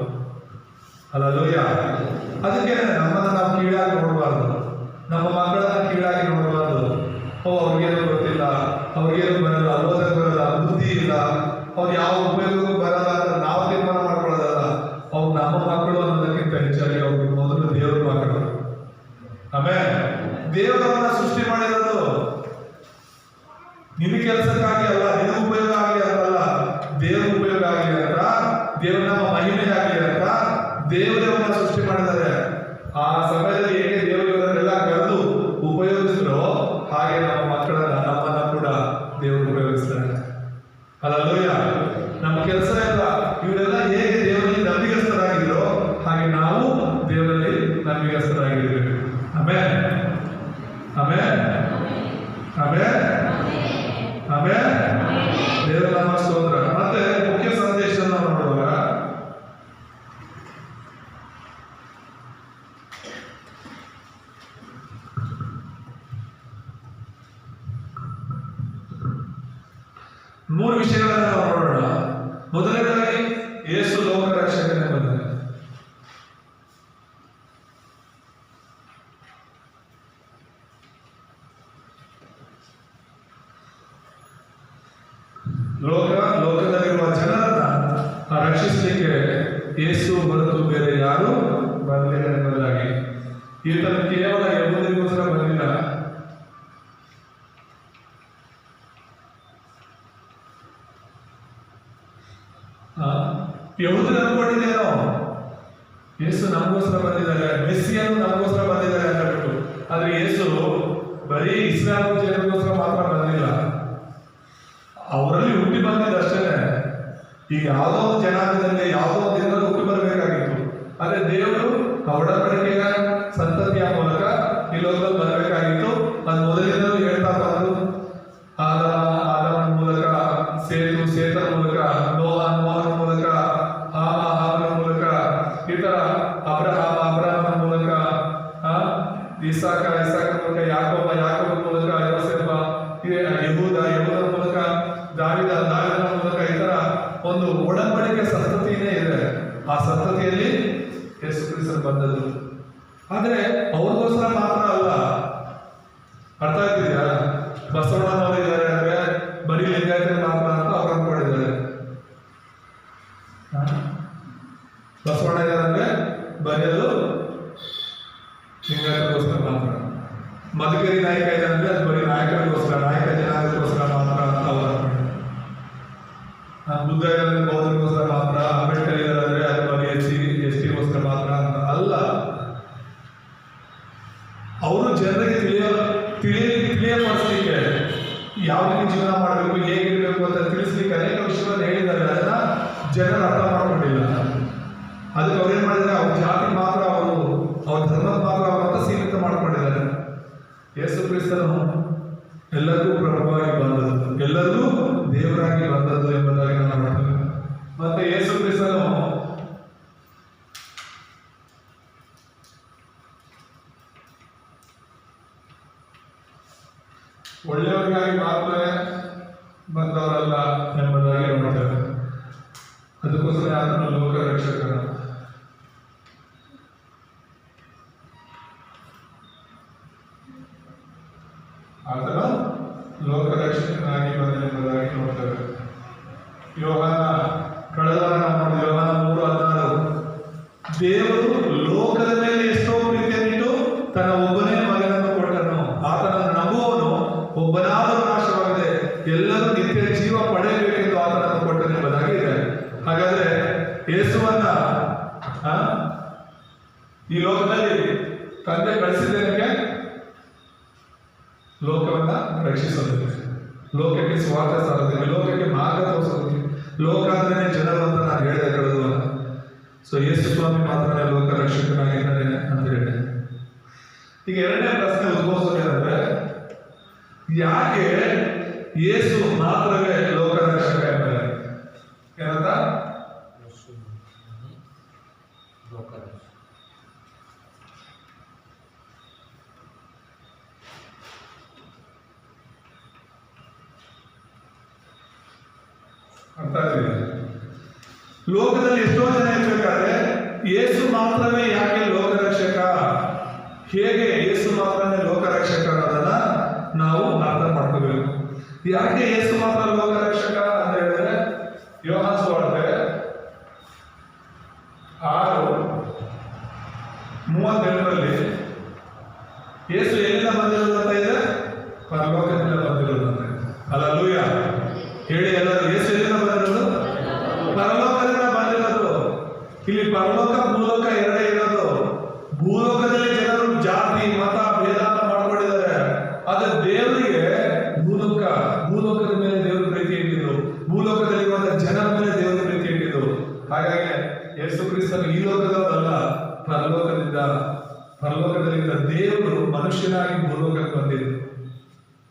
ಅಲ್ಲೂಯ್ಯ. ಅದಕ್ಕೆ ನಮ್ಮನ್ನ ನಾವು ಕೀಳಾಗಿ ನೋಡಬಾರ್ದು, ನಮ್ಮ ಮಕ್ಕಳನ್ನ ಕೀಳಾಗಿ ನೋಡಬಾರ್ದು. ಅವ್ರಿಗೇನು ಗೊತ್ತಿಲ್ಲ, ಅವ್ರಿಗೇನು ಬರಲ್ಲ, ಓದಕ್ಕೆ ಬರಲ್ಲ, ಬುದ್ಧಿ ಇಲ್ಲ, ಅವ್ರು ಯಾವ ಉಪಯೋಗಕ್ಕೂ ಬರಲ್ಲ ಅಂತ ನಾವು ತೀರ್ಮಾನ ಮಾಡ್ಕೊಳ್ಳೋದಲ್ಲ. ಅವ್ರು ನಮ್ಮ ಮಕ್ಕಳು ಅನ್ನೋದಕ್ಕಿಂತ ಹೆಚ್ಚಾಗಿ ಅವ್ರಿಗೆ ಮೊದಲು ದೇವರ ಮಕ್ಕಳು. ಆಮೇಲೆ ದೇವರನ್ನ ಸೃಷ್ಟಿ ಮಾಡಿರೋದು ನಿನ್ನ ಕೆಲಸಕ್ಕಾಗಿ ಅಲ್ಲ, ನಿನ್ನ ಉಪಯೋಗ ಆಗಲಿ ಅಂತಲ್ಲ, ದೇವರ ಉಪಯೋಗ ಆಗಲಿ ಅಂತ, ದೇವರ ನಮ್ಮ ಮಹಿಮೆ ಆಗಲಿ ಅಂತ ದೇವರನ್ನ ಸೃಷ್ಟಿ ಮಾಡಿದ್ದಾರೆ. ಆ ಸಮಯದಲ್ಲಿ ಹೇಗೆ ದೇವರು ಇವರನ್ನೆಲ್ಲ ಕರೆದು ಉಪಯೋಗಿಸಿದ್ರು, ಹಾಗೆ ನಮ್ಮ ಮಕ್ಕಳನ್ನ, ನಮ್ಮನ್ನ ಕೂಡ ದೇವರು ಉಪಯೋಗಿಸ್ತಾರೆ. ಅಲ್ಲೂಯ್ಯ. ನಮ್ಮ ಕೆಲಸ ಇಲ್ಲ. ಇವರೆಲ್ಲ ಹೇಗೆ ದೇವರಲ್ಲಿ ನಂಬಿಗಸ್ತರಾಗಿದ್ರು, ಹಾಗೆ ನಾವು ದೇವರಲ್ಲಿ ನಂಬಿಗಸ್ತರಾಗಿರ್ಬೇಕು. ಆಮೇಲೆ ಆಮೇಲೆ ಆಮೇಲೆ ಆಮೇಲೆ ದೇವರ ನಾಮ ಸ್ತೋತ್ರ. ಮತ್ತೆ ಮುಖ್ಯ ಸಂದೇಶ ನಾವು ನೋಡುವಾಗ ಮೂರು ವಿಷಯಗಳನ್ನು ನಾವು ನೋಡೋಣ. ಮೊದಲನೇದಾಗಿ ಯೇಸು ಲೋಕ ರಕ್ಷಕನೇ ಬಂದರೆ. ಲೋಕದಲ್ಲಿರುವ ಜನರನ್ನ ರಕ್ಷಿಸಲಿಕ್ಕೆ ಯೇಸು ಹೊರತು ಬೇರೆ ಯಾರು ಬರಲಿಲ್ಲ ಎಂಬುದಾಗಿ. ಈತನು ಕೇವಲ ಯಹೂದರಿಗೋಸ್ಕರ ಬಂದಿಲ್ಲ, ಯಹೂದರು ಅನ್ಕೊಂಡಿದ್ದೇನೋ ಯೇಸು ನಮಗೋಸ್ಕರ ಬಂದಿದ್ದಾರೆ, ಮೆಸ್ಸಿಯನ್ನು ನಮಗೋಸ್ಕರ ಬಂದಿದ್ದಾರೆ ಅಂತ ಹೇಳ್ಬಿಟ್ಟು. ಆದ್ರೆ ಯೇಸು ಬರೀ ಇಸ್ರಾಯೇಲ್ ಜನರಿಗೋಸ್ಕರ ಮಾತ್ರ ಬಂದಿಲ್ಲ, ಅವರಲ್ಲಿ ಹುಟ್ಟಿ ಬಂದಿದ್ದಷ್ಟೇ. ಈಗ ಯಾವುದೋ ಒಂದು ಜನಾಂಗದಲ್ಲಿ ಯಾವುದೋ ಒಂದು ದಿನದಲ್ಲಿ ಹುಟ್ಟಿ ಬರಬೇಕಾಗಿತ್ತು. ಆದ್ರೆ ದೇವರು ಒಡಂಬಡಿಕೆಯ ಸಂತತಿಯ ಮೂಲಕ ಈ ಲೋಕದಲ್ಲಿ ಬರಬೇಕಾಗಿತ್ತು. ಅದು ಮೊದಲಿನಿಂದಲೂ ಹೇಳ್ತಾ ಬಂದು, ಆದಮನ ಮೂಲಕ, ಸೇತನ ಮೂಲಕ, ನೋಹನ ಮೂಲಕ, ಹಾಮನ ಮೂಲಕ, ಈ ತರ ಅಬ್ರಹಾಮನ ಮೂಲಕ, ಇಸಾಕನ ಮೂಲಕ, ಯಾಕೋಬನ ಮೂಲಕ, ಯೋಸೇಫ, ಯಹೂದನ ಮೂಲಕ, ದಾವೀದನ ಮೂಲಕ, ಈ ತರ ಒಂದು ಒಡಂಬಡಿಕೆ ಸಂತತಿಯೇ ಇದೆ. ಆ ಸಂತತಿಯಲ್ಲಿ ಯೇಸು ಕ್ರಿಸ್ತನು ಬಂದದ್ದು. ಆದ್ರೆ ಅವ್ರಿಗೋಸ್ಕರ ಮಾತ್ರ ಅಲ್ಲ. ಅರ್ಥ ಆಗ್ತಿದ್ಯಾ? ಬಸವಣ್ಣನವರಿದ್ದಾರೆ ಅಂದ್ರೆ ಬರೀ ಲಿಂಗಾಯತರಿಗೆ ಮಾತ್ರ ಅಂತ ಅವ್ರು ಅಂದ್ಕೊಂಡಿದ್ದಾರೆ. ಬಸವಣ್ಣ ಇದ್ದಾರೆ ಅಂದ್ರೆ ಬರೆಯೋದು ಲಿಂಗಾಯತರಿಗೋಸ್ಕರ ಮಾತ್ರ. ಮಧುಗಿರಿ ನಾಯಕ ಇದೆ ಅಂದ್ರೆ ಅದು ಬರೀ ನಾಯಕರಿಗೋಸ್ಕರ, ನಾಯಕ ಜನಾಂಗಕ್ಕೋಸ್ಕರ ಮಾತ್ರ ಅಂತ ಅವ್ರು ಅಂದ್ಕೊಂಡಿದ್ದಾರೆ. ಬುದ್ಧ ಇರೋದ್ರೆ ಬೌದ್ಧರಿಗೋಸ್ಕರ ಮಾತ್ರ, ಅಂಬೇಡ್ಕರ್ ಇರೋದ್ರೆ ಅದು ಬರೀ ST ಮಾತ್ರ ಅಂತ ಅಲ್ಲ. ಅವರು ಜನರಿಗೆ ತಿಳಿಯಪಡಿಸ್ಲಿಕ್ಕೆ ಯಾವ ರೀತಿ ಜೀವನ ಮಾಡಬೇಕು, ಹೇಗಿರಬೇಕು ಅಂತ ತಿಳಿಸ್ಲಿಕ್ಕೆ ಅನೇಕ ವಿಷಯಗಳನ್ನು ಹೇಳಿದ್ದಾರೆ. ಅದನ್ನ ಜನರು ಅರ್ಥ ಮಾಡ್ಕೊಂಡಿಲ್ಲ. ಅದಕ್ಕೆ ಅವ್ರೇನ್ ಮಾಡಿದ್ದಾರೆ, ಅವ್ರ ಜಾತಿ ಮಾತ್ರ, ಅವ್ರ ಧರ್ಮದ ಮಾತ್ರ ಅವ್ರ ಸೀಮಿತ ಮಾಡ್ಕೊಂಡಿದ್ದಾರೆ. ಯೇಸು ಕ್ರಿಸ್ತನು ಎಲ್ಲರಿಗೂ ಪ್ರಭುವಾಗಿ ಬಂದದ್ದು, ಎಲ್ಲರಿಗೂ ದೇವರಾಗಿ ಬಂದದ್ದು ಎಂಬುದಾಗಿ ನಾವು ನೋಡ್ತೇವೆ. ಮತ್ತೆ ಯೇಸು ಕ್ರಿಸ್ತನು ಒಳ್ಳೆಯವರಿಗಾಗಿ ಮಾತ್ರ ಬಂದವರಲ್ಲ ಎಂಬುದಾಗಿ ನೋಡ್ತೇವೆ. ಅದಕ್ಕೋಸ್ಕರ ಆತನು ಲೋಕ ರಕ್ಷಕನು. ಆತನು ಲೋಕ ರಕ್ಷಕನಾಗಿ ಬಂದೆಂಬುದಾಗಿ ನೋಡ್ತೇವೆ. ಯೋಹಾನ ಕಳೆದ ನಾವು ನೋಡಿದ ಯೋಹಾನ 3:16 ದೇವರು ಲೋಕದ ಮೇಲೆ ಎಷ್ಟೋ ಪ್ರೀತಿಯನ್ನಿಟ್ಟು ತನ್ನ ಒಬ್ಬನೇ ಮಗನನ್ನು ಕೊಟ್ಟನು, ಆತನನ್ನು ನಂಬುವವನು ಒಬ್ಬನಾದರೂ ನಾಶವಾಗದೆ ಎಲ್ಲರೂ ನಿತ್ಯ ಜೀವ ಪಡೆಯಬೇಕೆಂದು ಆತನನ್ನು ಕೊಟ್ಟನು ಎಂಬುದಾಗಿ ಇದೆ. ಹಾಗಾದ್ರೆ ಯೇಸುವನ್ನ ಈ ಲೋಕದಲ್ಲಿ ತಂದೆ ಕಳಿಸಿದ್ದೇನೆ ಲೋಕವನ್ನ ರಕ್ಷಿಸೋದಕ್ಕೆ, ಲೋಕಕ್ಕೆ ಸ್ವಾರ್ಥ ಸಾರೋದಕ್ಕೆ, ಲೋಕಕ್ಕೆ ಮಾರ್ಗ ತೋರಿಸೋದಕ್ಕೆ. ಲೋಕ ಅಂದ್ರೆ ಜನರು ಅಂತ ನಾನು ಹೇಳಿದೆ ಕಳೆದುವಲ್ಲ. ಸೊ ಯೇಸು ಸ್ವಾಮಿ ಮಾತ್ರ ಲೋಕ ರಕ್ಷಕನಾಗಿದ್ದಾನೆ ಅಂತ ಹೇಳಿದೆ. ಈಗ ಎರಡನೇ ಪ್ರಶ್ನೆ ಉದ್ಭವಿಸೋದೇನಂದ್ರೆ, ಯಾಕೆ ಯೇಸು ಮಾತ್ರವೇ ಲೋಕ ರಕ್ಷಕ ಎಂದರೆ ಏನಂತ? ಅರ್ಥ ಆಗ್ತಿದೆ? ಲೋಕದಲ್ಲಿ ಎಷ್ಟೋ ಜನ ಇರ್ಬೇಕಾದ್ರೆ ಯೇಸು ಮಾತ್ರವೇ ಯಾಕೆ ಲೋಕ ರಕ್ಷಕ, ಹೇಗೆ ಯೇಸು ಮಾತ್ರನೇ ಲೋಕ ರಕ್ಷಕ ಅನ್ನೋದನ್ನ ನಾವು ಅರ್ಥ ಮಾಡ್ಕೋಬೇಕು. ಯಾಕೆ ಯೇಸು ಮಾತ್ರ ಲೋಕ ರಕ್ಷಕ ಅಂತ ಹೇಳಿದ್ರೆ, ಯೋಹಾನ ಸುವಾರ್ತೆ 6:32 ಯೇಸು ಎಲ್ಲಿಂದ ಬಂದಿರೋದು ಅಂತ ಇದೆ? ಪರಲೋಕದಿಂದ ಬಂದಿರೋದು ಅಂತ. ಹಲ್ಲೆಲೂಯಾ ಹೇಳಿ ಎಲ್ಲರೂ. ಯೇಸು ಎಲ್ಲಿಂದ ಬಂದಿರೋದು? ಪರಲೋಕದಿಂದ ಬಂದಿರೋದು. ಇಲ್ಲಿ ಪರಲೋಕ ಭೂಲೋಕ ಎರಡೇ ಇರೋದು. ಭೂಲೋಕದಲ್ಲಿ ಜನರು ಜಾತಿ ಮತ ಭೇದ ಅಂತ ಮಾಡ್ಕೊಂಡಿದ್ದಾರೆ. ಆದ್ರೆ ದೇವರಿಗೆ ಭೂಲೋಕದ ಮೇಲೆ ದೇವರ ಪ್ರೀತಿ ಇಟ್ಟಿದ್ದು, ಭೂಲೋಕದಲ್ಲಿರುವಂತಹ ಜನರ ಮೇಲೆ ದೇವರ ಪ್ರೀತಿ ಇಟ್ಟಿದ್ದು. ಹಾಗಾಗಿ ಯೇಸು ಕ್ರಿಸ್ತನು ಈ ಲೋಕದವರಲ್ಲ, ಪರಲೋಕದಲ್ಲಿದ್ದ ದೇವರು ಮನುಷ್ಯನಾಗಿ ಭೂಲೋಕಕ್ಕೆ ಬಂದಿದ್ದು.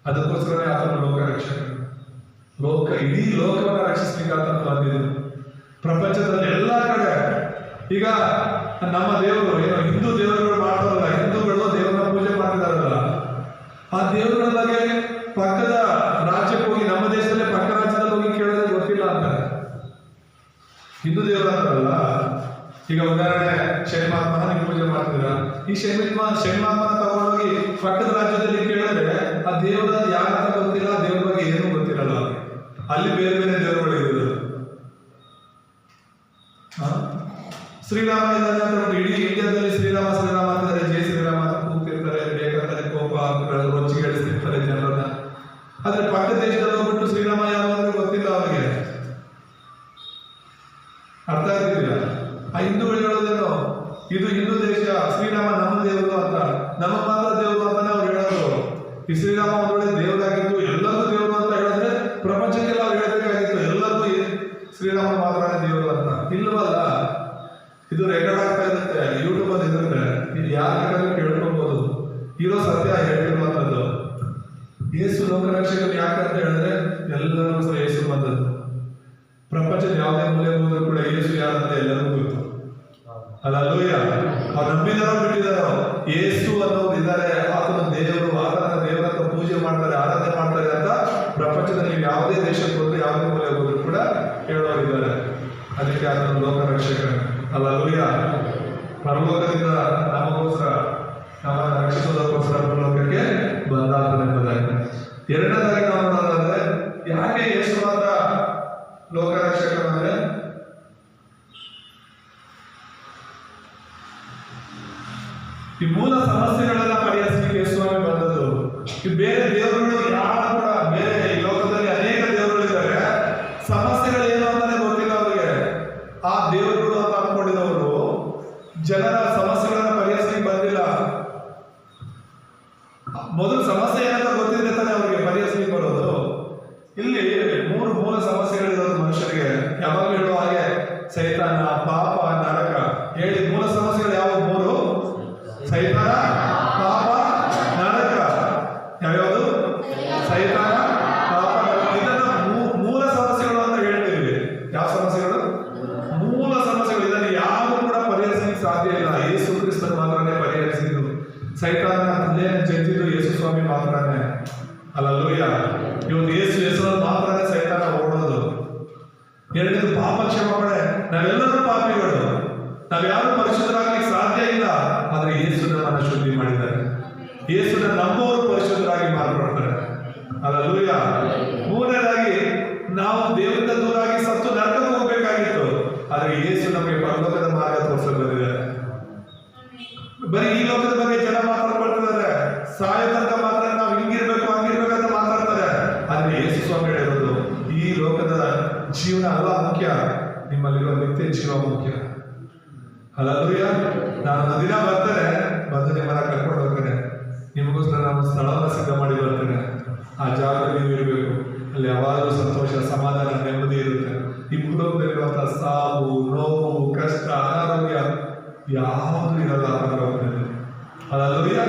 ಅದಕ್ಕೋಸ್ಕರ ಆತನು ಲೋಕ ರಕ್ಷಕ. ಇಡೀ ಲೋಕವನ್ನು ರಕ್ಷಿಸ್ಲಿಕ್ಕೆ ಆತನು ಬಂದಿದ್ದು. ಪ್ರಪಂಚದಲ್ಲಿ ಎಲ್ಲ ಕಡೆ ಈಗ ನಮ್ಮ ದೇವರು ಏನೋ ಹಿಂದೂ ದೇವರುಗಳು ಮಾಡ್ತಾರಲ್ಲ, ಹಿಂದೂಗಳು ದೇವರನ್ನ ಪೂಜೆ ಮಾಡ್ತಿದಾರಲ್ಲ, ಆ ದೇವರುಗಳ ಬಗ್ಗೆ ಪಕ್ಕದ ರಾಜ್ಯಕ್ಕೆ ಹೋಗಿ, ನಮ್ಮ ದೇಶದಲ್ಲೇ ಪಕ್ಕ ರಾಜ್ಯದಲ್ಲಿ ಹೋಗಿ ಕೇಳೋದೇ ಗೊತ್ತಿಲ್ಲ ಅಂತಾರೆ. ಹಿಂದೂ ದೇವರು ಅಂತಾರಲ್ಲ. ಈಗ ಉದಾಹರಣೆ ಶನಿ ಮಹಾತ್ಮನ ನೀವು ಪೂಜೆ ಮಾಡ್ತಿದ್ದೀರಾ, ಈ ಶನಿ ಮಹಾತ್ಮನ ತಗೊಂಡೋಗಿ ಪಕ್ಕದ ರಾಜ್ಯದಲ್ಲಿ ಕೇಳಿದ್ರೆ ಆ ದೇವರ ಯಾರಂತ ಗೊತ್ತಿಲ್ಲ, ದೇವರ ಬಗ್ಗೆ ಏನೂ ಗೊತ್ತಿರಲ್ಲ. ಅಲ್ಲಿ ಬೇರೆ ಬೇರೆ ದೇವರುಗಳು ಇರೋದು. ಶ್ರೀರಾಮ ಇದ್ದಾನೆ ಅಂತ ಇಡೀ ಇಂಡಿಯಾದಲ್ಲಿ ಶ್ರೀರಾಮ ಅಂತಾರೆ, ಜೈ ಶ್ರೀರಾಮ ಅಂತ ಕೂಗ್ತಿರ್ತಾರೆ, ಬೇಕಂತಾರೆ ಕೋಪ ರೊಚ್ಚಿಗೆಡಿಸ್ತಿರ್ತಾರೆ ಜನರನ್ನ. ಆದ್ರೆ ಪಕ್ಕ ದೇಶದಲ್ಲಿ ಹೋಗ್ಬಿಟ್ಟು ಶ್ರೀರಾಮ ಯಾರು ಅಂದ್ರೆ ಗೊತ್ತಿಲ್ಲ ಅವರಿಗೆ. ಅರ್ಥ ಆಗ್ತಿಲ್ಲ? ಆ ಹಿಂದೂಗಳು ಹೇಳೋದೇನೋ, ಇದು ಹಿಂದೂ ದೇಶ, ಶ್ರೀರಾಮ ನಮ್ಮ ದೇವರು ಅಂತ, ನಮ್ಮ ಮಾತ್ರ ದೇವರು ಅಂತಾನೆ ಅವ್ರು ಹೇಳೋದು. ಈ ಶ್ರೀರಾಮ ಒಂದ್ ಒಳ್ಳೆ ದೇವರಾಗಿದ್ದು ಎಲ್ಲರಿಗೂ ದೇವರು ಅಂತ ಹೇಳಿದ್ರೆ ಪ್ರಪಂಚಕ್ಕೆಲ್ಲ ಅವ್ರು ಹೇಳ್ಬೇಕಾಗಿತ್ತು, ಎಲ್ಲರಿಗೂ ಶ್ರೀರಾಮ ಮಾತ್ರನೇ ದೇವರು ಅಂತ. ಇಲ್ವಲ್ಲ, ಇದು ರೆಕಾರ್ಡ್ ಆಗ್ತಾ ಇರುತ್ತೆ, ಯೂಟ್ಯೂಬ್ ಅಲ್ಲಿ ಇರುತ್ತೆ, ಇದು ಯಾರ ಬೇಕಾದ್ರೂ ಕೇಳ್ಕೊಬಹುದು. ಇರೋ ಸತ್ಯ ಹೇಳ್ತಿರುವಂತದ್ದು. ಯೇಸು ಲೋಕ ರಕ್ಷಕರು ಯಾಕಂತ ಹೇಳಿದ್ರೆ ಎಲ್ಲರೂ ಸಹ ಯೇಸು ಬಂದದ್ದು. ಪ್ರಪಂಚದ ಯಾವುದೇ ಮೂಲೆ ಹೋದ್ರು ಕೂಡ ಯೇಸು ಯಾರಂದ್ರೆ ಎಲ್ಲರಿಗೂ ಗೊತ್ತು. ಹಲ್ಲೆಲೂಯ. ಅವ್ರು ನಂಬಿದಾರೋ ಬಿಟ್ಟಿದಾರೋ, ಯೇಸು ಅನ್ನೋರು ಇದ್ದಾರೆ, ಆತನ ದೇವರು, ಆತನ ದೇವರಂತ ಪೂಜೆ ಮಾಡ್ತಾರೆ, ಆರಾಧನೆ ಮಾಡ್ತಾರೆ ಅಂತ ಪ್ರಪಂಚದಲ್ಲಿ ಯಾವುದೇ ದೇಶಕ್ಕೆ ಹೋದ್ರು, ಯಾವುದೇ ಮೂಲೆ ಹೋದ್ರು ಕೂಡ ಹೇಳೋರಿದ್ದಾರೆ. ಅದಕ್ಕೆ ಆತನ ಲೋಕ ರಕ್ಷಕ. ಹಲ್ಲೆಲೂಯ. ಪರಲೋಕದಿಂದ ನಮಗೋಸ್ಕರ, ನಮ್ಮನ್ನು ರಕ್ಷಿಸೋದಕ್ಕೋಸ್ಕರ ಪರಲೋಕಕ್ಕೆ ಬಂದಾತನೆಂಬುದಾಗಿ. ಎರಡನೇದಾಗಿ ನಾವು ನೋಡೋದಾದ್ರೆ, ಯಾಕೆ ಯೇಸು ಮಾತ್ರ ಲೋಕ ರಕ್ಷಕ ಅಂದ್ರೆ, ಈ ಮೂಲ ಸಮಸ್ಯೆಗಳೆಲ್ಲ ಪರಿಹರಿಸಲಿಕ್ಕೆ ಸ್ವಾಮಿ ಬಂದದ್ದು. ಈ ಬೇರೆ ದೇವರುಗಳು ಯಾರು ಕೂಡ, ಬೇರೆ ಈ ಲೋಕದಲ್ಲಿ ಅನೇಕ ದೇವರುಗಳಿದ್ದಾರೆ, ಸಮಸ್ಯೆಗಳು ಏನು ಸಮಸ್ಯೆಗಳಿರೋದು ಮನುಷ್ಯರಿಗೆ. ಯಾವಾಗ ಹೇಳುವ ಹಾಗೆ ಸೈತಾನ, ಪಾಪ, ನರಕ ಹೇಳಿ. ಮೂಲ ಸಮಸ್ಯೆಗಳು ಯಾವ ಮೂರು? ಸೈತಾನ, ಪಾಪ, ನರಕ. ಯಾವ್ಯಾವುದು? ಸೈತಾನ, ಪಾಪ, ನರಕ. ಇದನ್ನ ಮೂಲ ಸಮಸ್ಯೆಗಳು ಅಂತ ಹೇಳ್ತೀವಿ. ಯಾವ ಸಮಸ್ಯೆಗಳು? ಮೂಲ ಸಮಸ್ಯೆಗಳು. ಇದನ್ನು ಯಾರು ಕೂಡ ಪರಿಹರಿಸಲಿಕ್ಕೆ ಸಾಧ್ಯ ಇಲ್ಲ. ಯೇಸು ಕ್ರಿಸ್ತರು ಮಾತ್ರನೇ ಪರಿಹರಿಸಿದ್ದು. ಸೈತಾನನ ತಲೆಯನ್ನು ಜಜ್ಜಿದ್ದು ಯೇಸು ಸ್ವಾಮಿ ಮಾತ್ರನೇ. ಹಲ್ಲೆಲೂಯ. ಇವತ್ತು ಯೇಸು ಹೆಸರಲ್ಲಿ ಮಾತ್ರನೇ ಸೈತಾನ ಓಡೋದು. ಎರಡನೇದು ಪಾಪ ಕ್ಷಮಾಪಣೆ. ನಾವೆಲ್ಲರೂ ಪಾಪಿಗಳು, ನಾವ್ಯಾರು ಪರಿಶುದ್ಧರಾಗಲಿಕ್ಕೆ ಸಾಧ್ಯ ಇಲ್ಲ. ಆದ್ರೆ ಯೇಸು ನಮ್ಮನ್ನು ಶುದ್ಧಿ ಮಾಡಿದ್ದಾರೆ. ಯೇಸುನ ನಮ್ಮವರು ಪರಿಶುದ್ಧರಾಗಿ ಮಾರ್ಪಡ್ತಾರೆ. ಹಲ್ಲೆಲೂಯ. ಮೂರನೇದಾಗಿ ನಾವು ದೇವರಿಂದ ದೂರಾಗಿ ಸತ್ತು ನರಕಕ್ಕೆ ಹೋಗ್ಬೇಕಾಗಿತ್ತು. ಆದ್ರೆ ಯೇಸು ನಮಗೆ ಪರಲೋಕದ ಮಾರ್ಗ ತೋರಿಸಲು ಬಂದಿದ್ದಾರೆ. ಬರೀ ಈ ಲೋಕದ ಬಗ್ಗೆ ಜನ ಮಾತಾಡ್ಕೊಳ್ತಿದ್ದಾರೆ. ಸಾಯ ತನಕ ಮಾತ್ರ ನಾವು ಹಿಂಗಿರ್ಬೇಕು ಹಂಗಿರ್ಬೇಕಂತ ಮಾತಾಡ್ತಾರೆ. ಆದ್ರೆ ಯೇಸು ಸ್ವಾಮಿ ಹೇಳಿರೋದು ಈ ಲೋಕದ ಜೀವನ ಅಲ್ಲ ಮುಖ್ಯ, ನಿಮ್ಮಲ್ಲಿರುವ ನಿತ್ಯ ಜೀವ ಮುಖ್ಯ. ಹಲ್ಲೆಲೂಯ. ನಾನು ದಿನ ಬರ್ತೇನೆ, ಬಂದು ನಿಮ್ಮನ್ನ ಕರ್ಕೊಂಡು ಹೋಗ್ತೇನೆ. ನಿಮಗೋಸ್ಕರ ನಾನು ಸ್ಥಳವನ್ನು ಸಿದ್ಧ ಮಾಡಿ ಬರ್ತೇನೆ. ಆ ಜಾಗದಲ್ಲಿ ನೀವು ಇರಬೇಕು. ಅಲ್ಲಿ ಯಾವಾಗಲೂ ಸಂತೋಷ, ಸಮಾಧಾನ, ನೆಮ್ಮದಿ ಇರುತ್ತೆ. ಈ ಭೂಲೋಕದಲ್ಲಿರುವಂತಹ ಸಾವು, ನೋವು, ಕಷ್ಟ, ಅನಾರೋಗ್ಯ ಯಾವುದು ಇರಲ್ಲ ಪರಲೋಕದಲ್ಲಿ. ಹಲ್ಲೆಲೂಯ.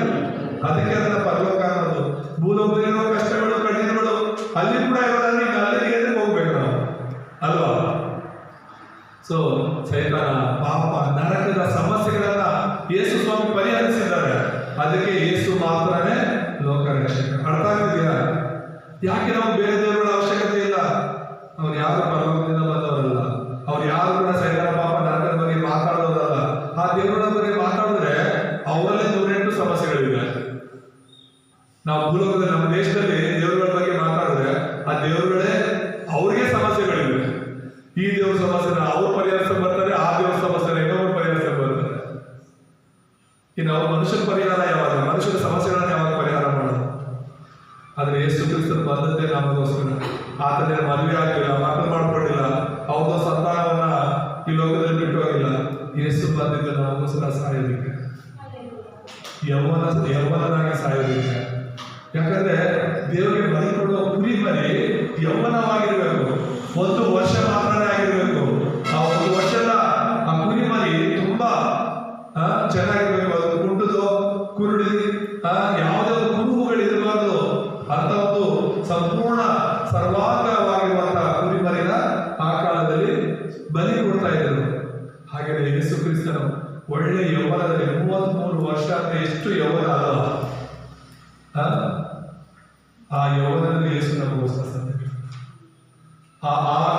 ಅದಕ್ಕೆ ಅದನ್ನ ಪರಲೋಕ ಅನ್ನೋದು. ಭೂಲೋಕದಲ್ಲಿರೋ ಕಷ್ಟಗಳು, ಕಣ್ಣೀರುಗಳು ಅಲ್ಲಿ ಕೂಡ ಇರೋದ್ರಲ್ಲಿ ಅಲ್ಲಿಗೆ ಎದಕ್ಕೆ ಹೋಗ್ಬೇಕು ನಾವು, ಅಲ್ವಾ? ಸೊ ಸೈತಾನ, ಪಾಪ, ನರಕದ ಸಮಸ್ಯೆಗಳನ್ನ ಯೇಸು ಸ್ವಾಮಿ ಪರಿಹರಿಸಿದ್ದಾರೆ. ಅದಕ್ಕೆ ಯೇಸು ಮಾತ್ರನೇ ಲೋಕ ರಕ್ಷಕ. ಅರ್ಥ ಆಗ್ತಿದೆಯಾ? ಯಾಕೆ ನಾವು ಬೇರೆ ದೇವರುಗಳ ಅವಶ್ಯಕತೆ ಇಲ್ಲ? ಅವ್ರು ಯಾರು ಪರಲೋಕದಿಂದ ಬಂದವರಲ್ಲ. ಅವ್ರು ಯಾರು ಕೂಡ ಸೈತಾನ, ಪಾಪ, ನರಕದ ಬಗ್ಗೆ ಮಾತಾಡೋದಲ್ಲ. ಆ ದೇವರುಗಳ ಬಗ್ಗೆ ಮಾತಾಡಿದ್ರೆ ಅವರಲ್ಲೇ 108 ಸಮಸ್ಯೆಗಳಿವೆ. ನಾವು ಭೂಲೋಕದಲ್ಲಿ, ನಮ್ಮ ದೇಶದಲ್ಲಿ ದೇವರುಗಳ ಬಗ್ಗೆ ಮಾತಾಡಿದ್ರೆ ಆ ದೇವರುಗಳೇ ಅವ್ರಿಗೆ ಸಮಸ್ಯೆಗಳಿವೆ. ಈ ದೇವ್ರ ಸಮಸ್ಯೆನ ಅವ್ರು ಪರಿಹರಿಸಕ್ಕೆ ಬರ್ತಾರೆ, ಆ ದೇವ್ರ ಸಮಸ್ಯೆನ ಇನ್ನೊಬ್ರು ಪರಿಹರಿಸಕ್ಕೆ ಬರ್ತಾರೆ. ಇನ್ನು ಅವ್ರ ಮನುಷ್ಯನ ಪರಿಹಾರ ಯಾವಾಗ? ಮನುಷ್ಯರ ಸಮಸ್ಯೆಗಳನ್ನ ಯಾವಾಗ ಪರಿಹಾರ ಮಾಡೋದು? ಆದ್ರೆ ಯೇಸು ಕ್ರಿಸ್ತರು ಬಂದದ್ದೇ ನಮಗೋಸ್ಕರ. ಆತನೇ ಮದುವೆ ಆಗಲಿಲ್ಲ, ಮಕ್ಕಳು ಮಾಡ್ಕೊಂಡಿಲ್ಲ, ಅವ್ರದ್ದು ಸಂತಾನವನ್ನ ಈ ಲೋಕದಲ್ಲಿ ಬಿಟ್ಟು ಹೋಗಿಲ್ಲ. ಯೇಸು ಬಂದಿದ್ದ ನಮಗೋಸ್ಕರ ಸಾಯೋದಿಕ್ಕೆ, ಯೌವನನಾಗಿ ಸಾಯೋದಿಕ್ಕೆ. ಯಾಕಂದ್ರೆ ದೇವರಿಗೆ ಬಲಿ ಕೊಡುವ ಕುರಿ ಮರಿ ಯೌವನವಾಗಿರ್ಬೇಕು. 1 ವರ್ಷ ಮಾತ್ರನೇ ಆಗಿರ್ಬೇಕು. ಆ 1 ವರ್ಷದ ಆ ಕುರಿ ಮರಿ ತುಂಬಾ ಚೆನ್ನಾಗಿರ್ಬೇಕು. ಅದು ಕುಂಟದು, ಕುರುಡಿ, ಯಾವುದೇ ಒಂದು ಕುರುಹುಗಳಿರಬಾರ್ದು. ಅಂತ ಒಂದು ಸಂಪೂರ್ಣ ಸರ್ವಾಂಗವಾಗಿರುವಂತಹ ಕುರಿ ಮರಿನ ಆ ಕಾಲದಲ್ಲಿ ಬಲಿ ಕೊಡ್ತಾ ಇದ್ರು. ಹಾಗೆ ಯೇಸು ಕ್ರಿಸ್ತನು ಒಳ್ಳೆ ಯೌವನದಲ್ಲಿ 33 ವರ್ಷ ಅಂದ್ರೆ ಎಷ್ಟು ಯೌವನ ಅಲ್ಲ? ಆ ಯೌವನದಲ್ಲಿ ಯೇಸು ನಮಗೋಸ್ಕರ ಆ